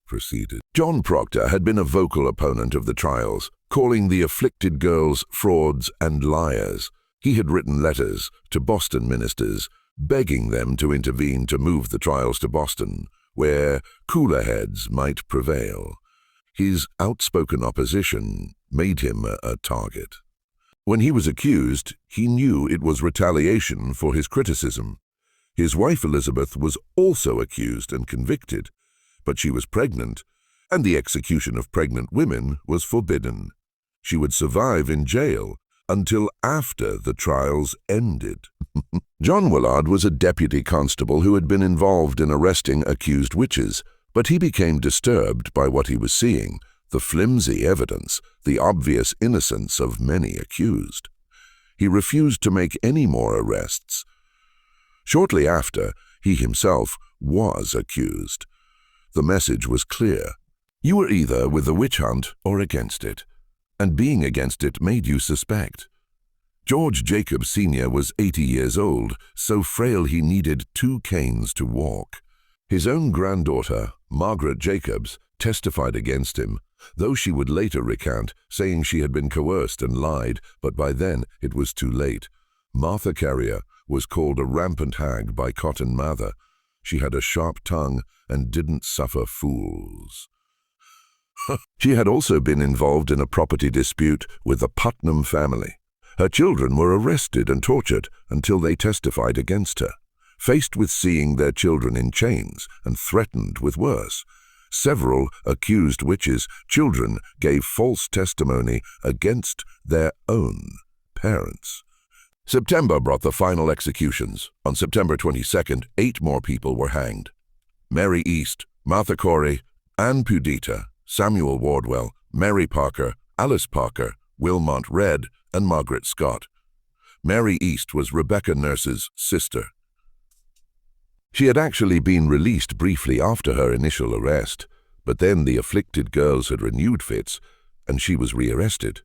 A: proceeded. John Proctor had been a vocal opponent of the trials, calling the afflicted girls frauds and liars. He had written letters to Boston ministers, begging them to intervene to move the trials to Boston, where cooler heads might prevail. His outspoken opposition made him a target. When he was accused, he knew it was retaliation for his criticism. His wife Elizabeth was also accused and convicted, but she was pregnant, and the execution of pregnant women was forbidden. She would survive in jail until after the trials ended. John Willard was a deputy constable who had been involved in arresting accused witches, but he became disturbed by what he was seeing, the flimsy evidence, the obvious innocence of many accused. He refused to make any more arrests. Shortly after, he himself was accused. The message was clear. You were either with the witch hunt or against it, and being against it made you suspect. George Jacobs Sr. was 80 years old, so frail he needed 2 canes to walk. His own granddaughter, Margaret Jacobs, testified against him, though she would later recant, saying she had been coerced and lied, but by then it was too late. Martha Carrier was called a rampant hag by Cotton Mather. She had a sharp tongue and didn't suffer fools. She had also been involved in a property dispute with the Putnam family. Her children were arrested and tortured until they testified against her. Faced with seeing their children in chains and threatened with worse, several accused witches' children gave false testimony against their own parents. September brought the final executions. On September 22nd, 8 more people were hanged. Mary East, Martha Corey, Ann Pudita, Samuel Wardwell, Mary Parker, Alice Parker, Wilmot Red, and Margaret Scott. Mary East was Rebecca Nurse's sister. She had actually been released briefly after her initial arrest, but then the afflicted girls had renewed fits, and she was rearrested.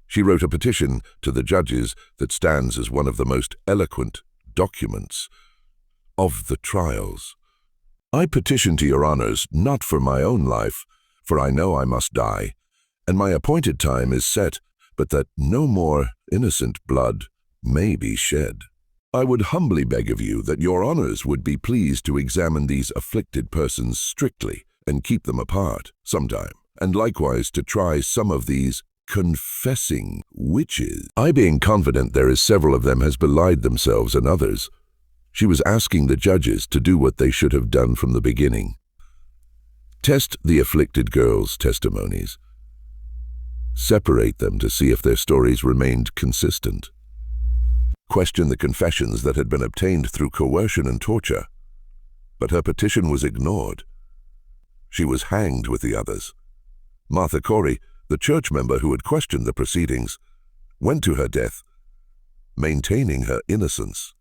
A: She wrote a petition to the judges that stands as one of the most eloquent documents of the trials. I petition to your honors not for my own life, for I know I must die, and my appointed time is set, but that no more innocent blood may be shed. I would humbly beg of you that your honors would be pleased to examine these afflicted persons strictly and keep them apart sometime, and likewise to try some of these confessing witches. I, being confident there is several of them, has belied themselves and others. She was asking the judges to do what they should have done from the beginning. Test the afflicted girls' testimonies. Separate them to see if their stories remained consistent. Question the confessions that had been obtained through coercion and torture. But her petition was ignored. She was hanged with the others. Martha Corey, the church member who had questioned the proceedings, went to her death, maintaining her innocence.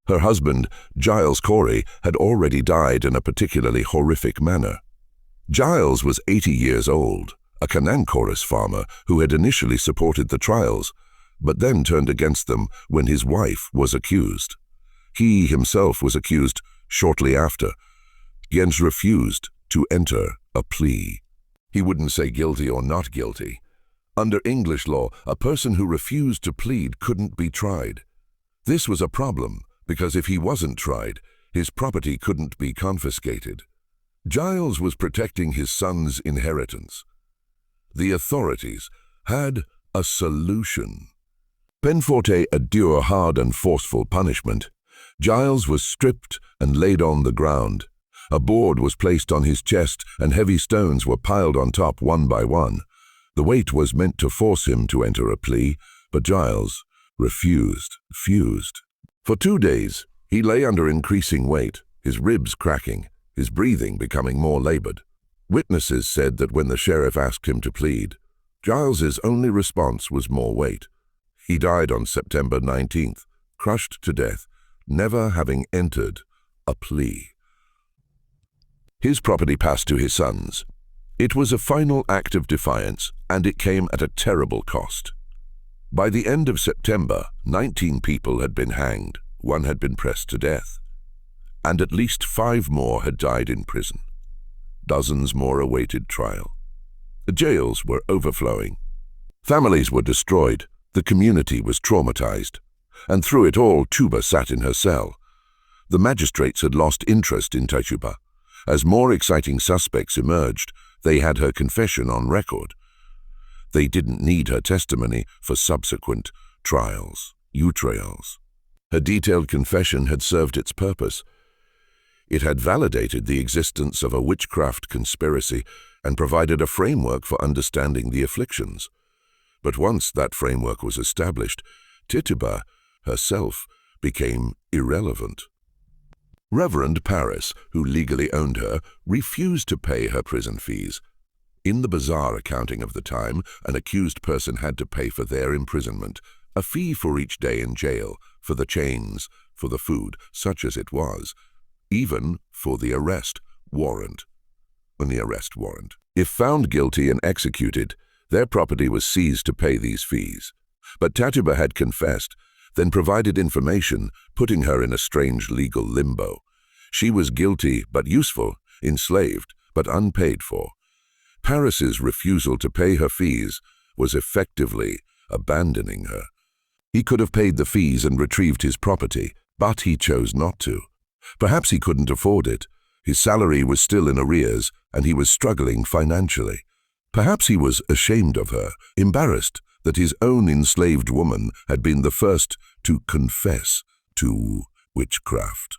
A: Her husband, Giles Corey, had already died in a particularly horrific manner. Giles was 80 years old, a Cananchorus farmer who had initially supported the trials, but then turned against them when his wife was accused. He himself was accused shortly after. Jens refused to enter a plea. He wouldn't say guilty or not guilty. Under English law, a person who refused to plead couldn't be tried. This was a problem, because if he wasn't tried, his property couldn't be confiscated. Giles was protecting his son's inheritance. The authorities had a solution. Penforte endure hard and forceful punishment. Giles was stripped and laid on the ground. A board was placed on his chest and heavy stones were piled on top one by one. The weight was meant to force him to enter a plea, but Giles refused. For 2 days, he lay under increasing weight, his ribs cracking, his breathing becoming more labored. Witnesses said that when the sheriff asked him to plead, Giles's only response was more weight. He died on September 19th, crushed to death, never having entered a plea. His property passed to his sons. It was a final act of defiance, and it came at a terrible cost. By the end of September, 19 people had been hanged, 1 had been pressed to death, and at least 5 more had died in prison. Dozens more awaited trial. The jails were overflowing. Families were destroyed. The community was traumatized. And through it all, Tuba sat in her cell. The magistrates had lost interest in Tituba. As more exciting suspects emerged, they had her confession on record. They didn't need her testimony for subsequent trials, trials. Her detailed confession had served its purpose. It had validated the existence of a witchcraft conspiracy and provided a framework for understanding the afflictions. But once that framework was established, Tituba herself became irrelevant. Reverend Paris, who legally owned her, refused to pay her prison fees. In the bizarre accounting of the time, an accused person had to pay for their imprisonment, a fee for each day in jail, for the chains, for the food, such as it was, even for the arrest warrant. If found guilty and executed, their property was seized to pay these fees. But Tituba had confessed, then provided information, putting her in a strange legal limbo. She was guilty but useful, enslaved but unpaid for. Paris's refusal to pay her fees was effectively abandoning her. He could have paid the fees and retrieved his property, but he chose not to. Perhaps he couldn't afford it. His salary was still in arrears, and he was struggling financially. Perhaps he was ashamed of her, embarrassed that his own enslaved woman had been the first to confess to witchcraft.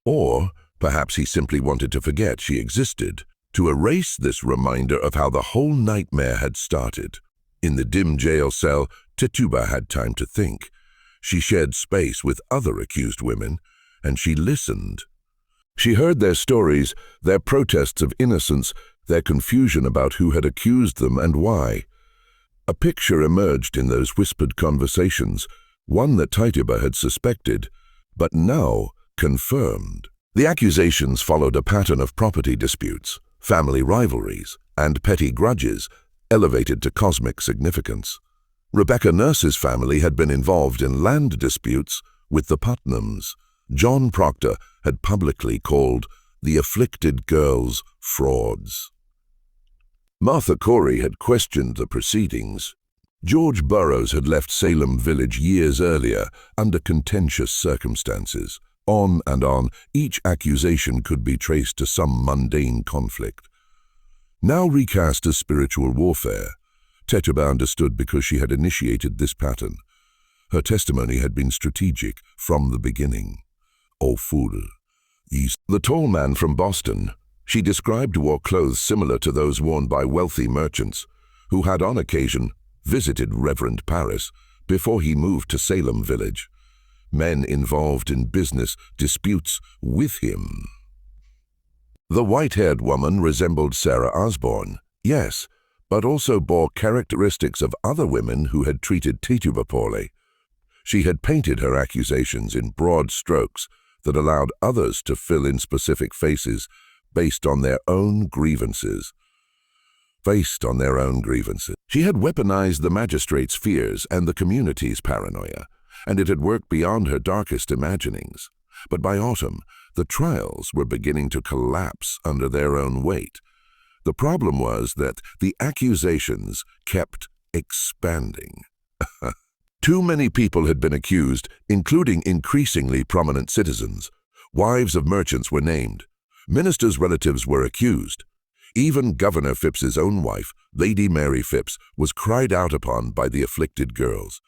A: Or perhaps he simply wanted to forget she existed, to erase this reminder of how the whole nightmare had started. In the dim jail cell, Tituba had time to think. She shared space with other accused women, and she listened. She heard their stories, their protests of innocence, their confusion about who had accused them and why. A picture emerged in those whispered conversations, one that Tituba had suspected, but now confirmed. The accusations followed a pattern of property disputes, family rivalries, and petty grudges, elevated to cosmic significance. Rebecca Nurse's family had been involved in land disputes with the Putnams. John Proctor had publicly called the afflicted girls frauds. Martha Corey had questioned the proceedings. George Burroughs had left Salem Village years earlier under contentious circumstances. On and on, each accusation could be traced to some mundane conflict. Now recast as spiritual warfare, Tituba understood because she had initiated this pattern. Her testimony had been strategic from the beginning. "Oh, fool." The tall man from Boston, she described, wore clothes similar to those worn by wealthy merchants, who had on occasion visited Reverend Paris before he moved to Salem Village. Men involved in business disputes with him. The white-haired woman resembled Sarah Osborne, yes, but also bore characteristics of other women who had treated Tituba poorly. She had painted her accusations in broad strokes that allowed others to fill in specific faces based on their own grievances. She had weaponized the magistrate's fears and the community's paranoia, and it had worked beyond her darkest imaginings. But by autumn, the trials were beginning to collapse under their own weight. The problem was that the accusations kept expanding. Too many people had been accused, including increasingly prominent citizens. Wives of merchants were named. Ministers' relatives were accused. Even Governor Phipps's own wife, Lady Mary Phipps, was cried out upon by the afflicted girls.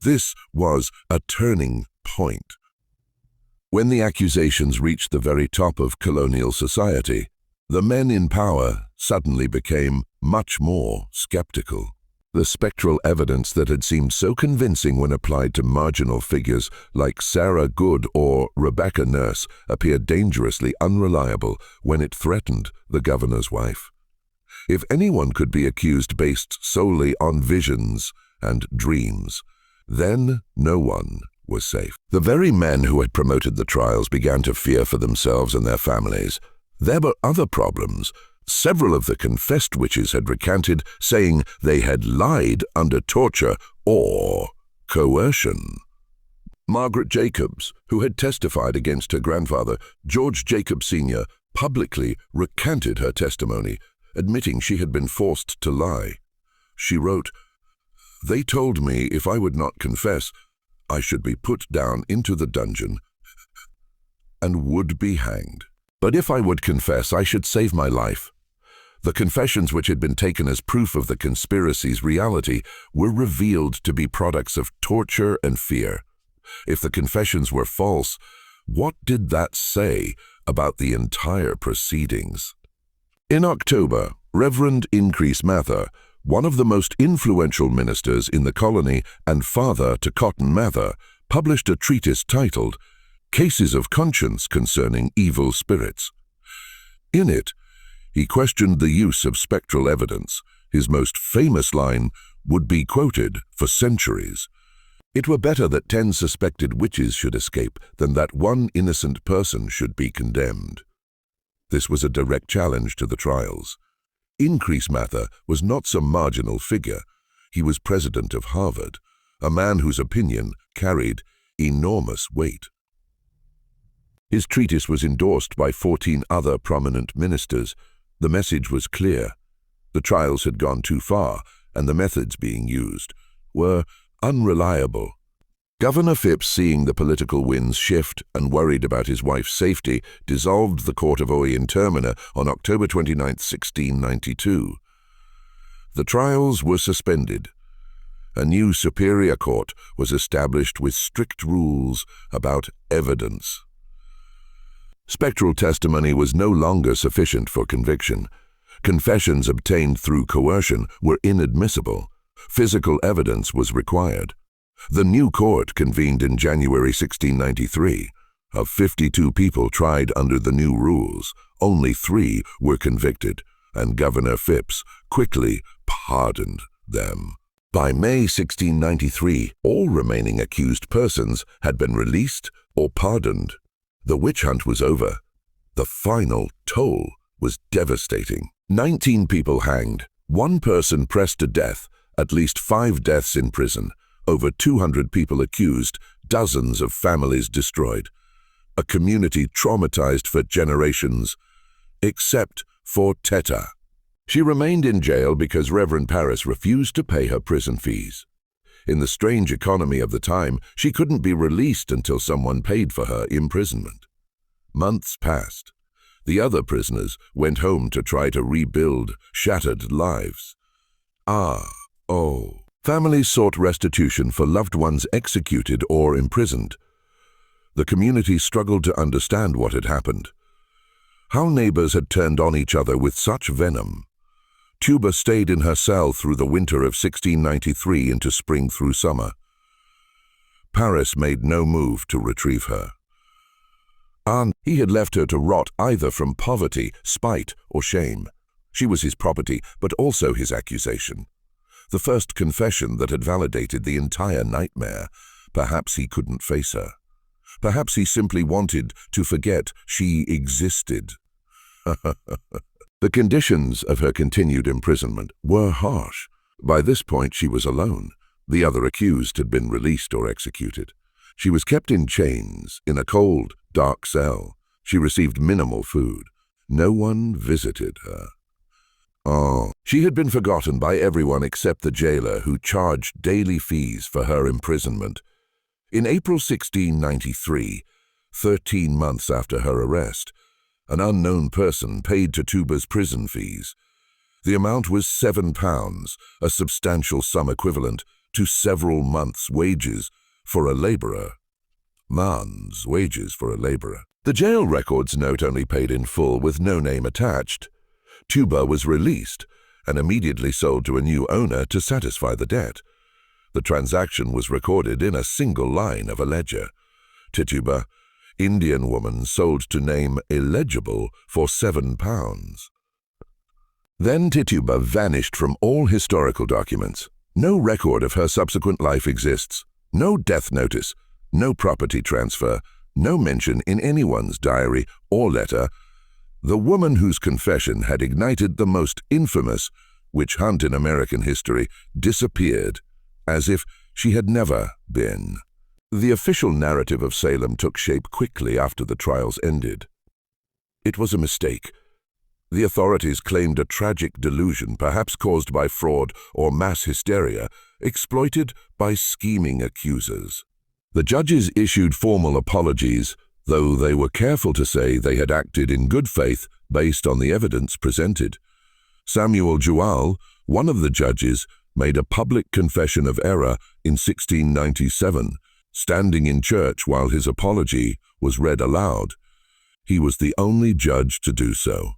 A: This was a turning point. When the accusations reached the very top of colonial society, the men in power suddenly became much more skeptical. The spectral evidence that had seemed so convincing when applied to marginal figures like Sarah Good or Rebecca Nurse appeared dangerously unreliable when it threatened the governor's wife. If anyone could be accused based solely on visions and dreams, then no one was safe. The very men who had promoted the trials began to fear for themselves and their families. There were other problems. Several of the confessed witches had recanted, saying they had lied under torture or coercion. Margaret Jacobs, who had testified against her grandfather, George Jacobs Sr., publicly recanted her testimony, admitting she had been forced to lie. She wrote, "They told me if I would not confess, I should be put down into the dungeon and would be hanged. But if I would confess, I should save my life. The confessions, which had been taken as proof of the conspiracy's reality, were revealed to be products of torture and fear. If the confessions were false, what did that say about the entire proceedings? In October, Reverend Increase Mather, one of the most influential ministers in the colony and father to Cotton Mather, published a treatise titled Cases of Conscience Concerning Evil Spirits. In it, he questioned the use of spectral evidence. His most famous line would be quoted for centuries. "It were better that 10 suspected witches should escape than that one innocent person should be condemned." This was a direct challenge to the trials. Increase Mather was not some marginal figure. He was president of Harvard, a man whose opinion carried enormous weight. His treatise was endorsed by 14 other prominent ministers. The message was clear. The trials had gone too far, and the methods being used were unreliable. Governor Phipps, seeing the political winds shift and worried about his wife's safety, dissolved the Court of Oie Intermina on October 29, 1692. The trials were suspended. A new superior court was established with strict rules about evidence. Spectral testimony was no longer sufficient for conviction. Confessions obtained through coercion were inadmissible. Physical evidence was required. The new court convened in January 1693. Of 52 people tried under the new rules, only 3 were convicted, and Governor Phipps quickly pardoned them. By May 1693, all remaining accused persons had been released or pardoned. The witch hunt was over. The final toll was devastating. 19 people hanged, 1 person pressed to death, at least 5 deaths in prison, over 200 people accused, dozens of families destroyed. A community traumatized for generations, except for Teta. She remained in jail because Reverend Paris refused to pay her prison fees. In the strange economy of the time, she couldn't be released until someone paid for her imprisonment. Months passed. The other prisoners went home to try to rebuild shattered lives. Families sought restitution for loved ones executed or imprisoned. The community struggled to understand what had happened. How neighbors had turned on each other with such venom. Tituba stayed in her cell through the winter of 1693 into spring through summer. Paris made no move to retrieve her. He had left her to rot either from poverty, spite, or shame. She was his property, but also his accusation. The first confession that had validated the entire nightmare. Perhaps he couldn't face her. Perhaps he simply wanted to forget she existed. The conditions of her continued imprisonment were harsh. By this point, she was alone. The other accused had been released or executed. She was kept in chains, in a cold, dark cell. She received minimal food. No one visited her. She had been forgotten by everyone except the jailer, who charged daily fees for her imprisonment. In April 1693, 13 months after her arrest, an unknown person paid Tituba's prison fees. The amount was £7, a substantial sum equivalent to several months' wages for a laborer. Man's wages for a laborer. The jail records note only paid in full with no name attached. Tituba was released and immediately sold to a new owner to satisfy the debt. The transaction was recorded in a single line of a ledger. Tituba, Indian woman, sold to name illegible for £7. Then Tituba vanished from all historical documents. No record of her subsequent life exists. No death notice, no property transfer, no mention in anyone's diary or letter. The woman whose confession had ignited the most infamous witch hunt in American history disappeared, as if she had never been. The official narrative of Salem took shape quickly after the trials ended. It was a mistake. The authorities claimed a tragic delusion, perhaps caused by fraud or mass hysteria, exploited by scheming accusers. The judges issued formal apologies, though they were careful to say they had acted in good faith based on the evidence presented. Samuel Jewell, one of the judges, made a public confession of error in 1697, standing in church while his apology was read aloud. He was the only judge to do so.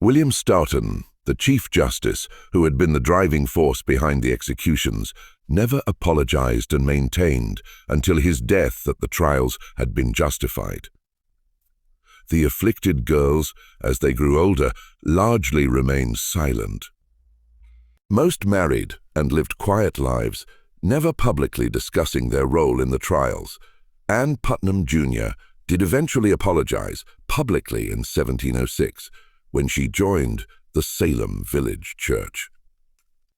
A: William Stoughton, the Chief Justice, who had been the driving force behind the executions, never apologized and maintained until his death that the trials had been justified. The afflicted girls, as they grew older, largely remained silent. Most married and lived quiet lives, never publicly discussing their role in the trials. Anne Putnam, Jr. did eventually apologize publicly in 1706 when she joined the Salem Village Church.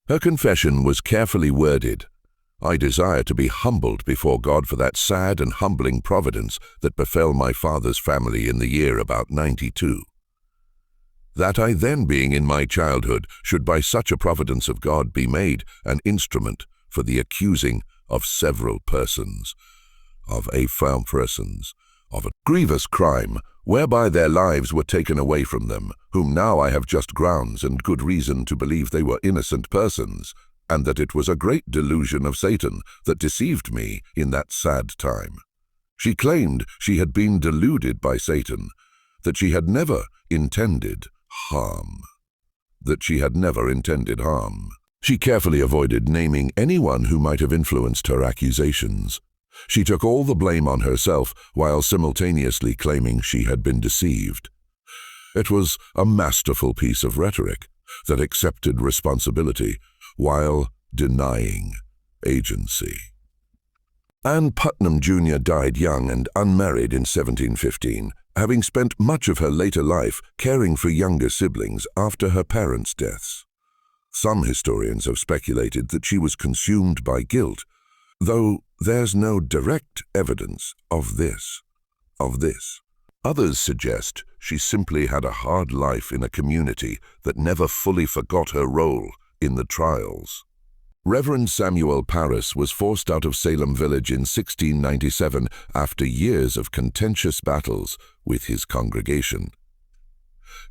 A: Her confession was carefully worded. "I desire to be humbled before God for that sad and humbling providence that befell my father's family in the year about 92. That I then, being in my childhood, should by such a providence of God be made an instrument for the accusing of several persons, of a grievous crime, whereby their lives were taken away from them, whom now I have just grounds and good reason to believe they were innocent persons, and that it was a great delusion of Satan that deceived me in that sad time." She claimed she had been deluded by Satan, that she had never intended harm. She carefully avoided naming anyone who might have influenced her accusations. She took all the blame on herself while simultaneously claiming she had been deceived. It was a masterful piece of rhetoric that accepted responsibility while denying agency. Anne Putnam, Jr. died young and unmarried in 1715, having spent much of her later life caring for younger siblings after her parents' deaths. Some historians have speculated that she was consumed by guilt, though there's no direct evidence of this. Others suggest she simply had a hard life in a community that never fully forgot her role in the trials. Reverend Samuel Parris was forced out of Salem Village in 1697 after years of contentious battles with his congregation.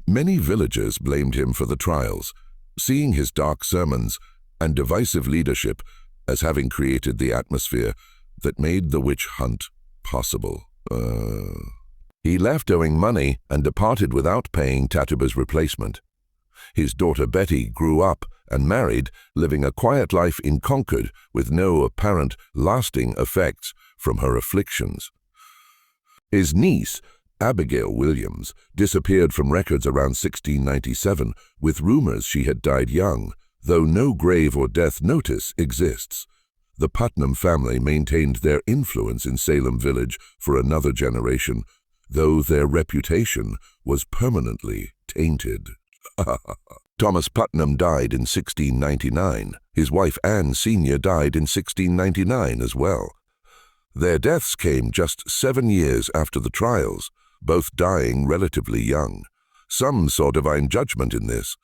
A: Many villagers blamed him for the trials, seeing his dark sermons and divisive leadership as having created the atmosphere that made the witch hunt possible. He left owing money and departed without paying Tituba's replacement. His daughter Betty grew up and married, living a quiet life in Concord with no apparent lasting effects from her afflictions. His niece, Abigail Williams, disappeared from records around 1697 with rumors she had died young, though no grave or death notice exists. The Putnam family maintained their influence in Salem Village for another generation, though their reputation was permanently tainted. Thomas Putnam died in 1699. His wife Anne Sr. died in 1699 as well. Their deaths came just 7 years after the trials, both dying relatively young. Some saw divine judgment in this.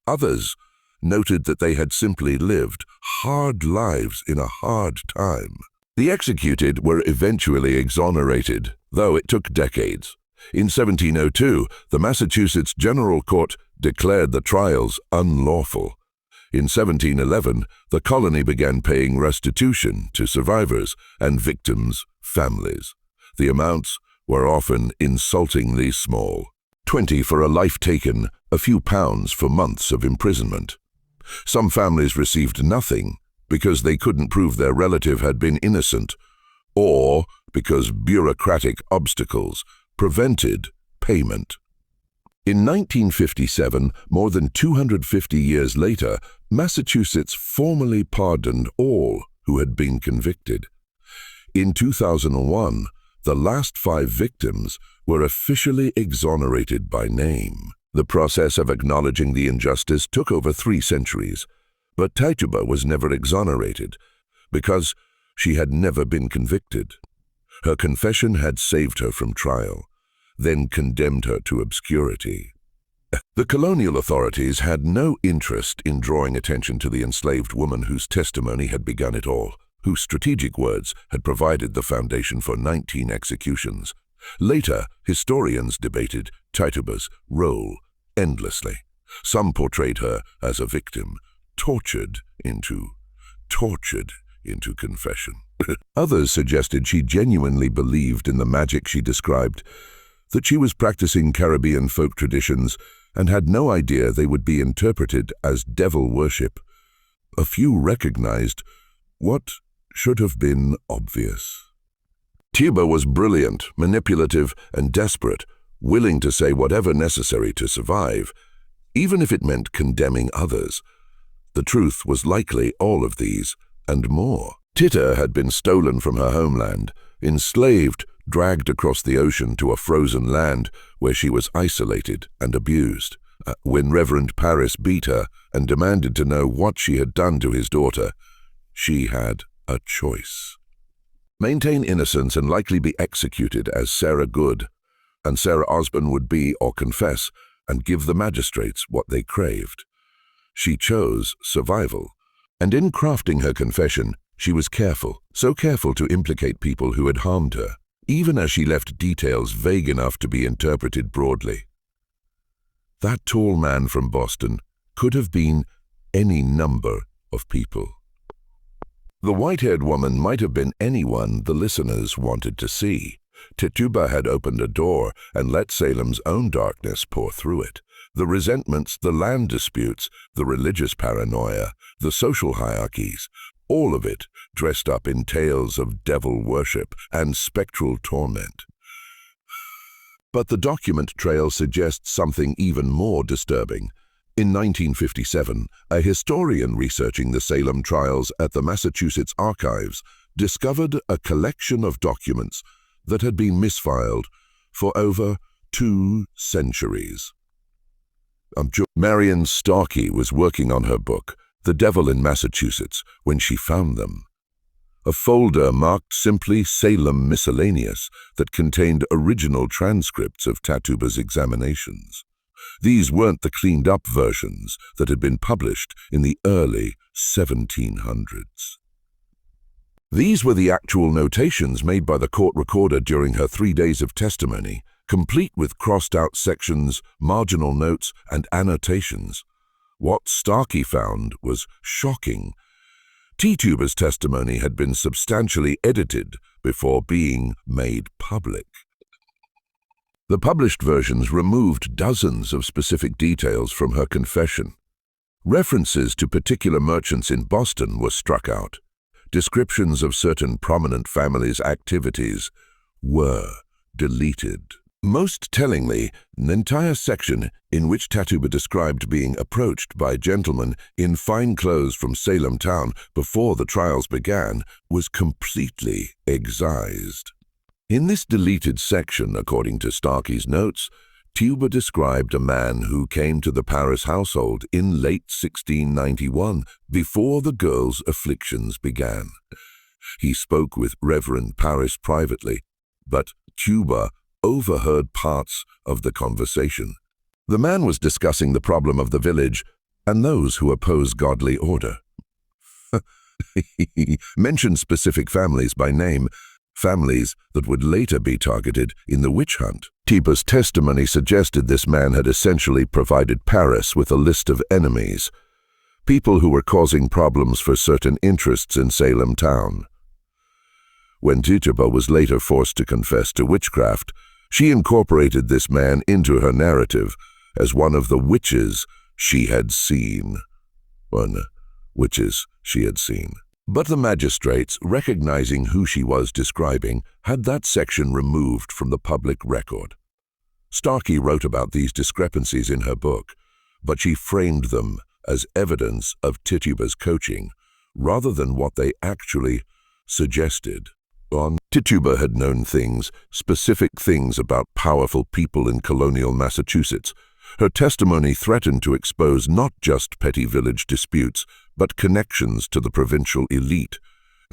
A: Others noted that they had simply lived hard lives in a hard time. The executed were eventually exonerated, though it took decades. In 1702, the Massachusetts General Court declared the trials unlawful. In 1711, the colony began paying restitution to survivors and victims' families. The amounts were often insultingly small: 20 for a life taken, a few pounds for months of imprisonment. Some families received nothing because they couldn't prove their relative had been innocent, or because bureaucratic obstacles prevented payment. In 1957, more than 250 years later, Massachusetts formally pardoned all who had been convicted. In 2001, the last 5 victims were officially exonerated by name. The process of acknowledging the injustice took over 3 centuries, but Tituba was never exonerated because she had never been convicted. Her confession had saved her from trial, then condemned her to obscurity. The colonial authorities had no interest in drawing attention to the enslaved woman whose testimony had begun it all, whose strategic words had provided the foundation for 19 executions. Later, historians debated Tituba's role endlessly. Some portrayed her as a victim, tortured into confession. Others suggested she genuinely believed in the magic she described, that she was practicing Caribbean folk traditions and had no idea they would be interpreted as devil worship. A few recognized what should have been obvious. Tituba was brilliant, manipulative, and desperate, willing to say whatever necessary to survive, even if it meant condemning others. The truth was likely all of these, and more. Tituba had been stolen from her homeland, enslaved, dragged across the ocean to a frozen land where she was isolated and abused. When Reverend Paris beat her and demanded to know what she had done to his daughter, she had a choice. Maintain innocence and likely be executed as Sarah Good, and Sarah Osborne would be or confess and give the magistrates what they craved. She chose survival, and in crafting her confession, she was careful, so careful to implicate people who had harmed her, even as she left details vague enough to be interpreted broadly. That tall man from Boston could have been any number of people. The white-haired woman might have been anyone the listeners wanted to see. Tituba had opened a door and let Salem's own darkness pour through it. The resentments, the land disputes, the religious paranoia, the social hierarchies, all of it dressed up in tales of devil worship and spectral torment. But the document trail suggests something even more disturbing. In 1957, a historian researching the Salem trials at the Massachusetts Archives discovered a collection of documents that had been misfiled for over 2 centuries. Marion Starkey was working on her book, The Devil in Massachusetts, when she found them. A folder marked simply Salem Miscellaneous that contained original transcripts of Tituba's examinations. These weren't the cleaned-up versions that had been published in the early 1700s. These were the actual notations made by the court recorder during her 3 days of testimony, complete with crossed-out sections, marginal notes, and annotations. What Starkey found was shocking. Tituba's testimony had been substantially edited before being made public. The published versions removed dozens of specific details from her confession. References to particular merchants in Boston were struck out. Descriptions of certain prominent families' activities were deleted. Most tellingly, an entire section in which Tituba described being approached by gentlemen in fine clothes from Salem town before the trials began was completely excised. In this deleted section, according to Starkey's notes, Tituba described a man who came to the Paris household in late 1691, before the girl's afflictions began. He spoke with Reverend Paris privately, but Tituba overheard parts of the conversation. The man was discussing the problem of the village and those who oppose godly order. He mentioned specific families by name, families that would later be targeted in the witch hunt. Tituba's testimony suggested this man had essentially provided Paris with a list of enemies, people who were causing problems for certain interests in Salem town. When Tituba was later forced to confess to witchcraft, she incorporated this man into her narrative as one of the witches she had seen. But the magistrates, recognizing who she was describing, had that section removed from the public record. Starkey wrote about these discrepancies in her book, but she framed them as evidence of Tituba's coaching, rather than what they actually suggested. Tituba had known specific things about powerful people in colonial Massachusetts. Her testimony threatened to expose not just petty village disputes, but connections to the provincial elite.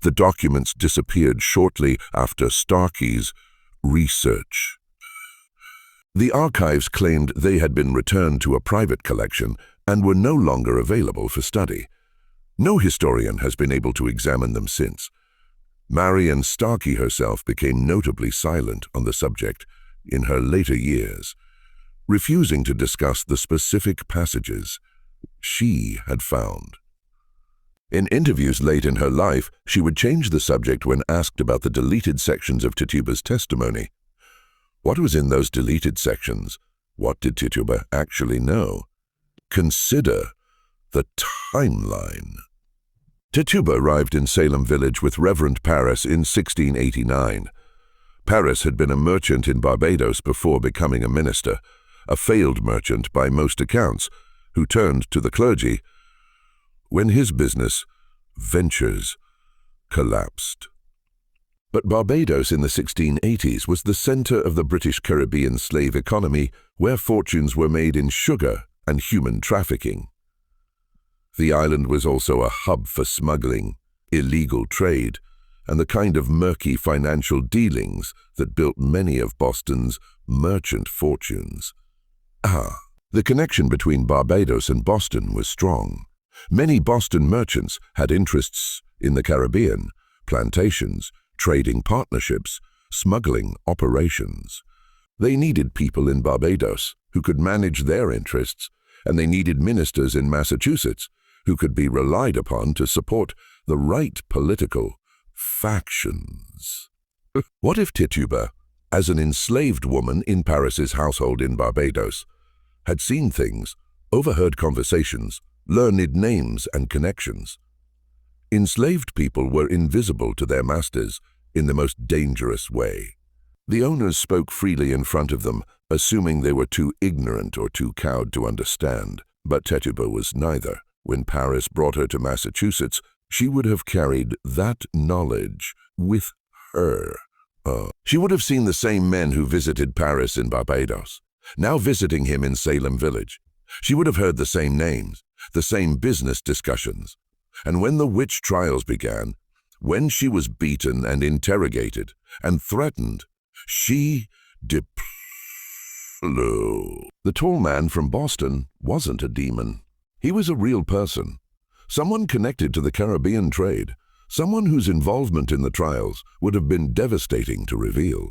A: The documents disappeared shortly after Starkey's research. The archives claimed they had been returned to a private collection and were no longer available for study. No historian has been able to examine them since. Marion Starkey herself became notably silent on the subject in her later years. refusing to discuss the specific passages she had found. In interviews late in her life, she would change the subject when asked about the deleted sections of Tituba's testimony. What was in those deleted sections? What did Tituba actually know? Consider the timeline. Tituba arrived in Salem Village with Reverend Paris in 1689. Paris had been a merchant in Barbados before becoming a minister, a failed merchant by most accounts, who turned to the clergy when his business ventures collapsed. But Barbados in the 1680s was the center of the British Caribbean slave economy, where fortunes were made in sugar and human trafficking. The island was also a hub for smuggling, illegal trade, and the kind of murky financial dealings that built many of Boston's merchant fortunes. The connection between Barbados and Boston was strong. Many Boston merchants had interests in the Caribbean, plantations, trading partnerships, smuggling operations. They needed people in Barbados who could manage their interests, and they needed ministers in Massachusetts who could be relied upon to support the right political factions. What if Tituba, as an enslaved woman in Paris's household in Barbados, had seen things, overheard conversations, learned names and connections? Enslaved people were invisible to their masters in the most dangerous way. The owners spoke freely in front of them, assuming they were too ignorant or too cowed to understand. But Tituba was neither. When Paris brought her to Massachusetts, she would have carried that knowledge with her. She would have seen the same men who visited Paris in Barbados, now visiting him in Salem Village. She would have heard the same names, the same business discussions. And when the witch trials began, when she was beaten and interrogated and threatened, she deployed. The tall man from Boston wasn't a demon. He was a real person, someone connected to the Caribbean trade, someone whose involvement in the trials would have been devastating to reveal.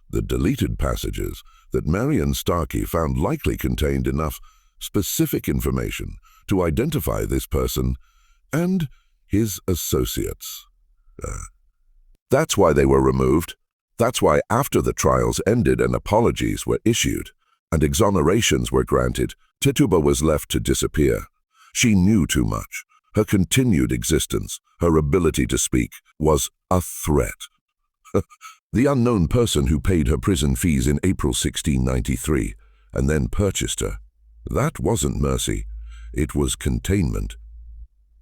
A: The deleted passages that Marion Starkey found likely contained enough specific information to identify this person and his associates. That's why they were removed. That's why after the trials ended and apologies were issued and exonerations were granted, Tituba was left to disappear. She knew too much. Her continued existence, her ability to speak, was a threat. The unknown person who paid her prison fees in April 1693 and then purchased her, that wasn't mercy, it was containment.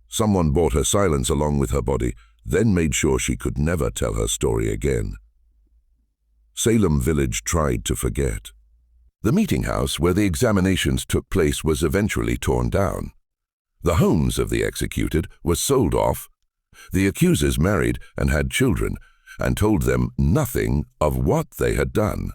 A: Someone bought her silence along with her body, then made sure she could never tell her story again. Salem Village tried to forget. The meeting house where the examinations took place was eventually torn down. The homes of the executed were sold off. The accusers married and had children and told them nothing of what they had done.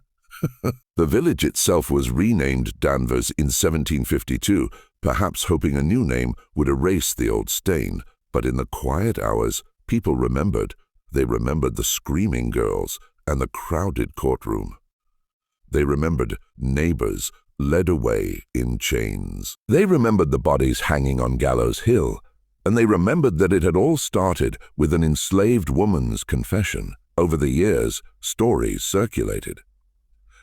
A: The village itself was renamed Danvers in 1752, perhaps hoping a new name would erase the old stain. But in the quiet hours, people remembered. They remembered the screaming girls and the crowded courtroom. They remembered neighbors led away in chains. They remembered the bodies hanging on Gallows Hill, and they remembered that it had all started with an enslaved woman's confession. Over the years, stories circulated.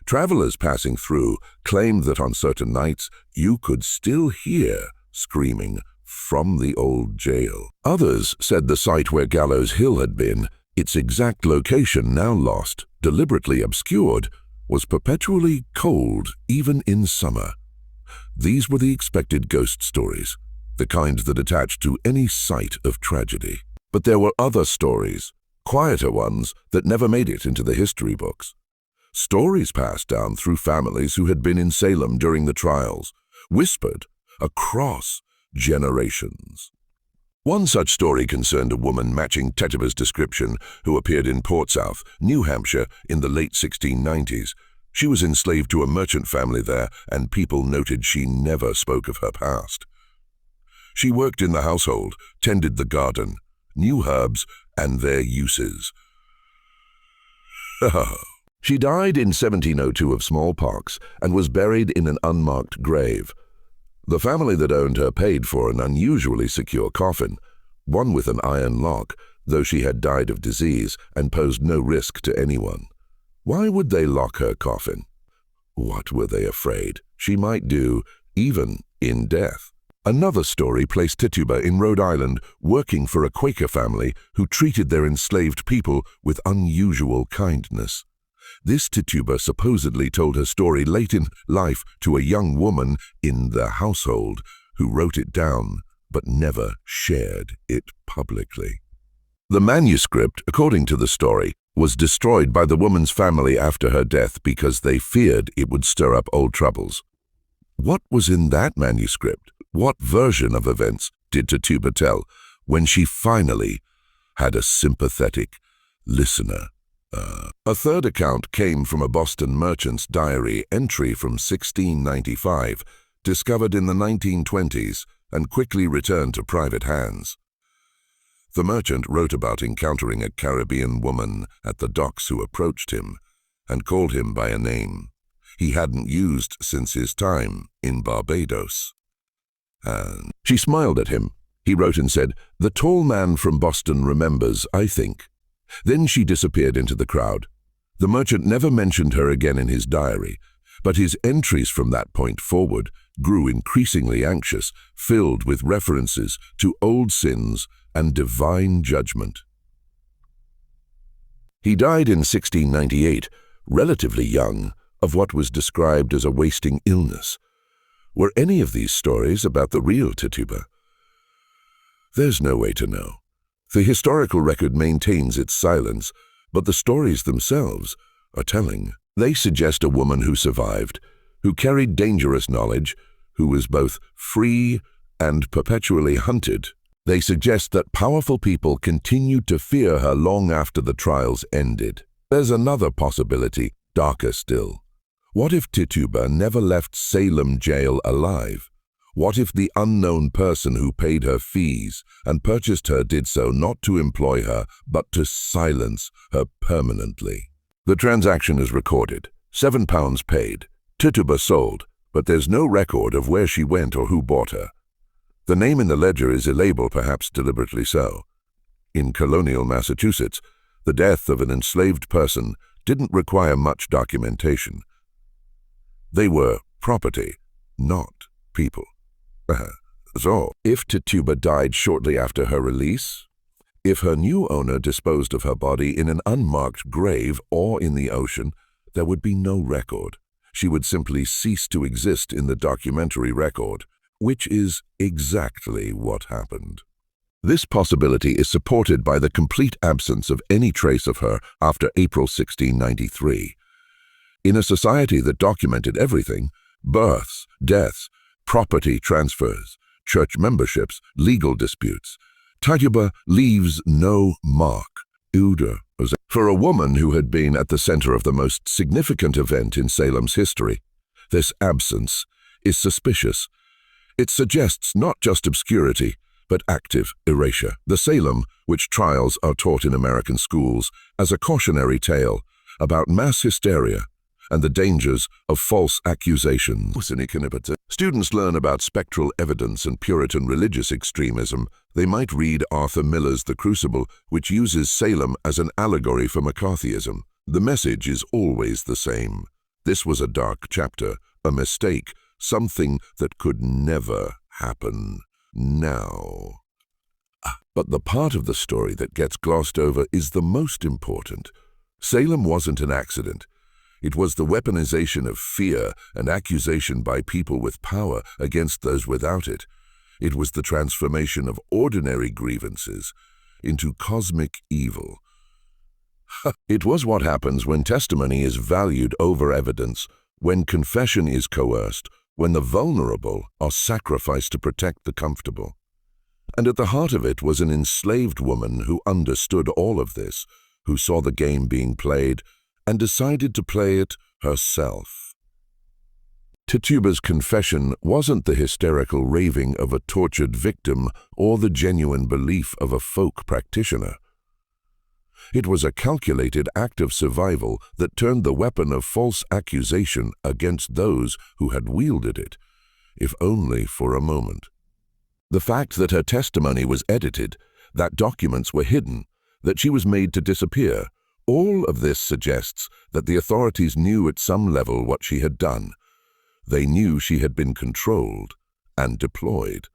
A: Travelers passing through claimed that on certain nights you could still hear screaming from the old jail. Others said the site where Gallows Hill had been, its exact location now lost, deliberately obscured, was perpetually cold even in summer. These were the expected ghost stories, the kind that attached to any site of tragedy. But there were other stories, quieter ones that never made it into the history books. Stories passed down through families who had been in Salem during the trials, whispered across generations. One such story concerned a woman matching Tituba's description who appeared in Portsmouth, New Hampshire, in the late 1690s. She was enslaved to a merchant family there, and people noted she never spoke of her past. She worked in the household, tended the garden, knew herbs and their uses. She died in 1702 of smallpox and was buried in an unmarked grave. The family that owned her paid for an unusually secure coffin, one with an iron lock, though she had died of disease and posed no risk to anyone. Why would they lock her coffin? What were they afraid she might do, even in death? Another story placed Tituba in Rhode Island, working for a Quaker family who treated their enslaved people with unusual kindness. This Tituba supposedly told her story late in life to a young woman in the household who wrote it down but never shared it publicly. The manuscript, according to the story, was destroyed by the woman's family after her death because they feared it would stir up old troubles. What was in that manuscript? What version of events did Tituba tell when she finally had a sympathetic listener? A third account came from a Boston merchant's diary entry from 1695, discovered in the 1920s and quickly returned to private hands. The merchant wrote about encountering a Caribbean woman at the docks who approached him and called him by a name he hadn't used since his time in Barbados. And she smiled at him. He wrote and said, "The tall man from Boston remembers, I think." Then she disappeared into the crowd. The merchant never mentioned her again in his diary, but his entries from that point forward grew increasingly anxious, filled with references to old sins and divine judgment. He died in 1698, relatively young, of what was described as a wasting illness. Were any of these stories about the real Tituba? There's no way to know. The historical record maintains its silence, but the stories themselves are telling. They suggest a woman who survived, who carried dangerous knowledge, who was both free and perpetually hunted. They suggest that powerful people continued to fear her long after the trials ended. There's another possibility, darker still. What if Tituba never left Salem jail alive? What if the unknown person who paid her fees and purchased her did so not to employ her, but to silence her permanently? The transaction is recorded. £7 paid. Tituba sold, but there's no record of where she went or who bought her. The name in the ledger is a label, perhaps deliberately so. In Colonial, Massachusetts, the death of an enslaved person didn't require much documentation. They were property, not people. So, if Tituba died shortly after her release, if her new owner disposed of her body in an unmarked grave or in the ocean, there would be no record. She would simply cease to exist in the documentary record, which is exactly what happened. This possibility is supported by the complete absence of any trace of her after April 1693. In a society that documented everything, births, deaths, property transfers, church memberships, legal disputes, Tituba leaves no mark. For a woman who had been at the center of the most significant event in Salem's history, this absence is suspicious. It suggests not just obscurity, but active erasure. The Salem Witch Trials are taught in American schools as a cautionary tale about mass hysteria and the dangers of false accusations. Students learn about spectral evidence and Puritan religious extremism. They might read Arthur Miller's The Crucible, which uses Salem as an allegory for McCarthyism. The message is always the same. This was a dark chapter, a mistake, something that could never happen now. But the part of the story that gets glossed over is the most important. Salem wasn't an accident. It was the weaponization of fear and accusation by people with power against those without it. It was the transformation of ordinary grievances into cosmic evil. It was what happens when testimony is valued over evidence, when confession is coerced, when the vulnerable are sacrificed to protect the comfortable. And at the heart of it was an enslaved woman who understood all of this, who saw the game being played and decided to play it herself. Tituba's confession wasn't the hysterical raving of a tortured victim or the genuine belief of a folk practitioner. It was a calculated act of survival that turned the weapon of false accusation against those who had wielded it, if only for a moment. The fact that her testimony was edited, that documents were hidden, that she was made to disappear, all of this suggests that the authorities knew at some level what she had done. They knew she had been controlled and deployed.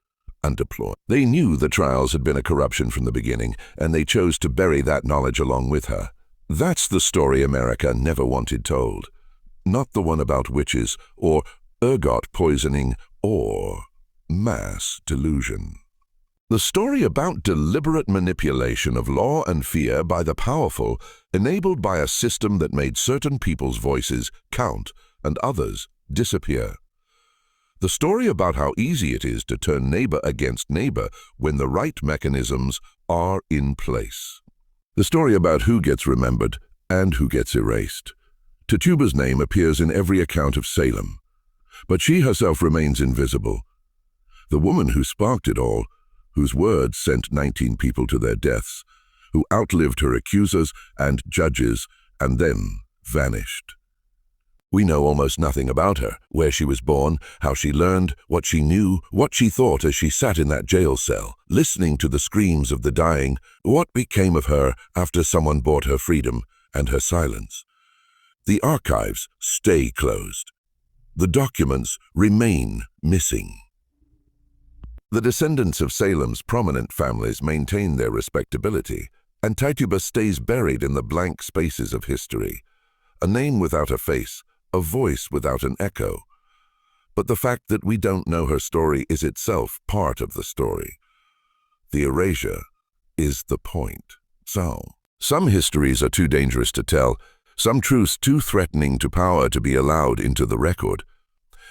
A: They knew the trials had been a corruption from the beginning, and they chose to bury that knowledge along with her. That's the story America never wanted told. Not the one about witches, or ergot poisoning, or mass delusion. The story about deliberate manipulation of law and fear by the powerful, enabled by a system that made certain people's voices count and others disappear. The story about how easy it is to turn neighbor against neighbor when the right mechanisms are in place. The story about who gets remembered and who gets erased. Tituba's name appears in every account of Salem, but she herself remains invisible. The woman who sparked it all, whose words sent 19 people to their deaths, who outlived her accusers and judges and then vanished. We know almost nothing about her, where she was born, how she learned, what she knew, what she thought as she sat in that jail cell, listening to the screams of the dying, what became of her after someone bought her freedom and her silence. The archives stay closed. The documents remain missing. The descendants of Salem's prominent families maintain their respectability, and Tituba stays buried in the blank spaces of history, a name without a face, a voice without an echo. But the fact that we don't know her story is itself part of the story. The erasure is the point. So, some histories are too dangerous to tell, some truths too threatening to power to be allowed into the record.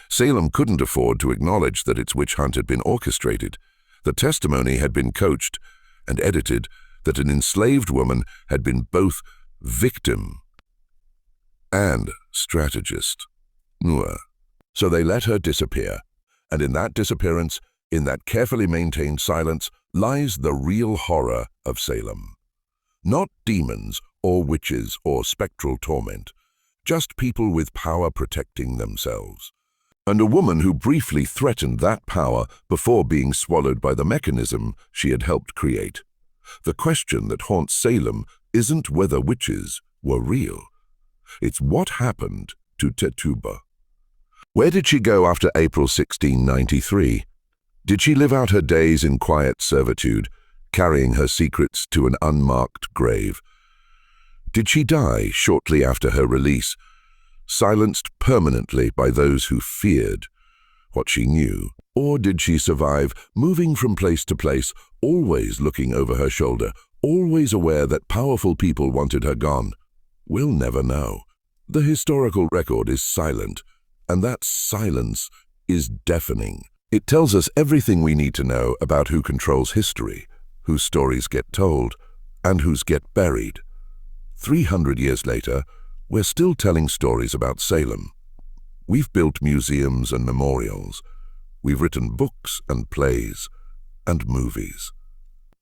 A: Salem couldn't afford to acknowledge that its witch hunt had been orchestrated. The testimony had been coached and edited, that an enslaved woman had been both victim and strategist. So they let her disappear, and in that disappearance, in that carefully maintained silence, lies the real horror of Salem. Not demons or witches or spectral torment, just people with power protecting themselves. And a woman who briefly threatened that power before being swallowed by the mechanism she had helped create. The question that haunts Salem isn't whether witches were real. It's what happened to Tituba. Where did she go after April 1693? Did she live out her days in quiet servitude, carrying her secrets to an unmarked grave? Did she die shortly after her release, silenced permanently by those who feared what she knew? Or did she survive, moving from place to place, always looking over her shoulder, always aware that powerful people wanted her gone? We'll never know. The historical record is silent, and that silence is deafening. It tells us everything we need to know about who controls history, whose stories get told, and whose get buried. 300 years later, we're still telling stories about Salem. We've built museums and memorials. We've written books and plays and movies.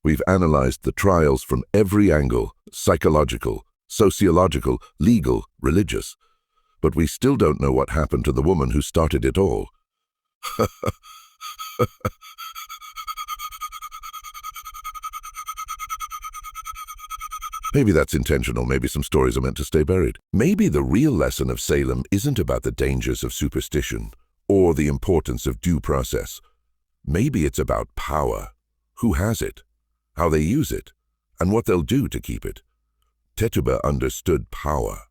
A: We've analyzed the trials from every angle, psychological, sociological, legal, religious. But we still don't know what happened to the woman who started it all. Maybe that's intentional, maybe some stories are meant to stay buried. Maybe the real lesson of Salem isn't about the dangers of superstition or the importance of due process. Maybe it's about power, who has it, how they use it, and what they'll do to keep it. Tituba understood power.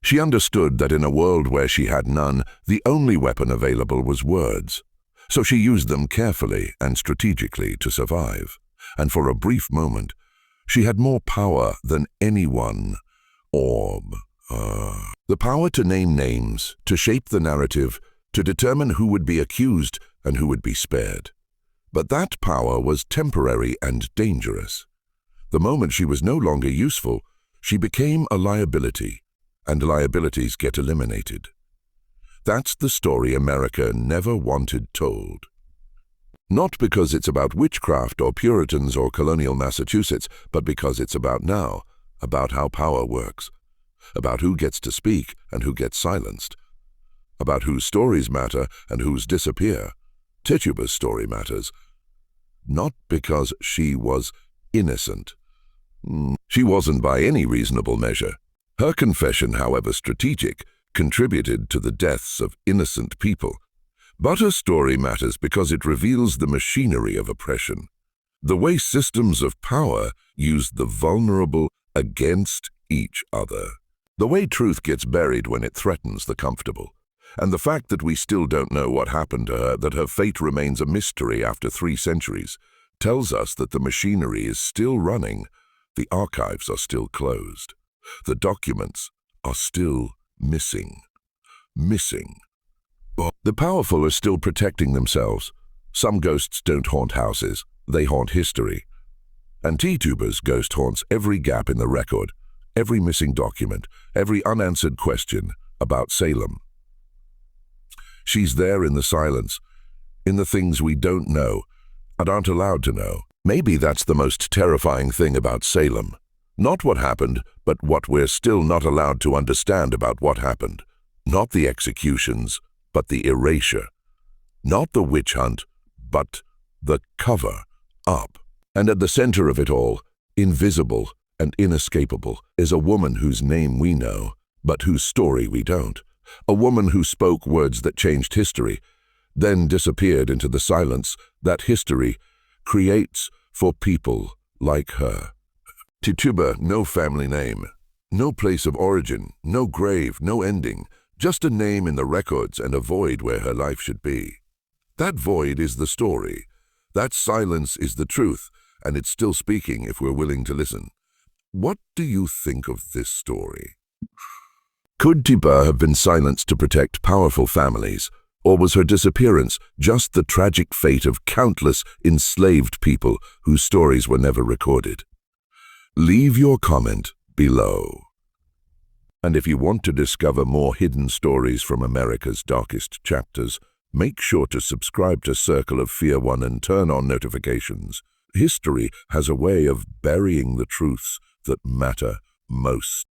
A: She understood that in a world where she had none, the only weapon available was words. So she used them carefully and strategically to survive. And for a brief moment, she had more power than anyone. The power to name names, to shape the narrative, to determine who would be accused and who would be spared. But that power was temporary and dangerous. The moment she was no longer useful, she became a liability, and liabilities get eliminated. That's the story America never wanted told. Not because it's about witchcraft or Puritans or colonial Massachusetts, but because it's about now, about how power works, about who gets to speak and who gets silenced, about whose stories matter and whose disappear. Tituba's story matters, not because she was innocent. She wasn't by any reasonable measure. Her confession, however strategic, contributed to the deaths of innocent people. But her story matters because it reveals the machinery of oppression, the way systems of power use the vulnerable against each other, the way truth gets buried when it threatens the comfortable, and the fact that we still don't know what happened to her, that her fate remains a mystery after 3 centuries, tells us that the machinery is still running, the archives are still closed, the documents are still missing. The powerful are still protecting themselves. Some ghosts don't haunt houses, they haunt history. And Tituba's ghost haunts every gap in the record, every missing document, every unanswered question about Salem. She's there in the silence, in the things we don't know and aren't allowed to know. Maybe that's the most terrifying thing about Salem. Not what happened, but what we're still not allowed to understand about what happened. Not the executions, but the erasure. Not the witch hunt, but the cover-up. And at the center of it all, invisible and inescapable, is a woman whose name we know, but whose story we don't. A woman who spoke words that changed history, then disappeared into the silence that history creates for people like her. Tituba, no family name, no place of origin, no grave, no ending, just a name in the records and a void where her life should be. That void is the story. That silence is the truth, and it's still speaking if we're willing to listen. What do you think of this story? Could Tituba have been silenced to protect powerful families, or was her disappearance just the tragic fate of countless enslaved people whose stories were never recorded? Leave your comment below. And if you want to discover more hidden stories from America's darkest chapters, make sure to subscribe to Circle of Fear 1 and turn on notifications. History has a way of burying the truths that matter most.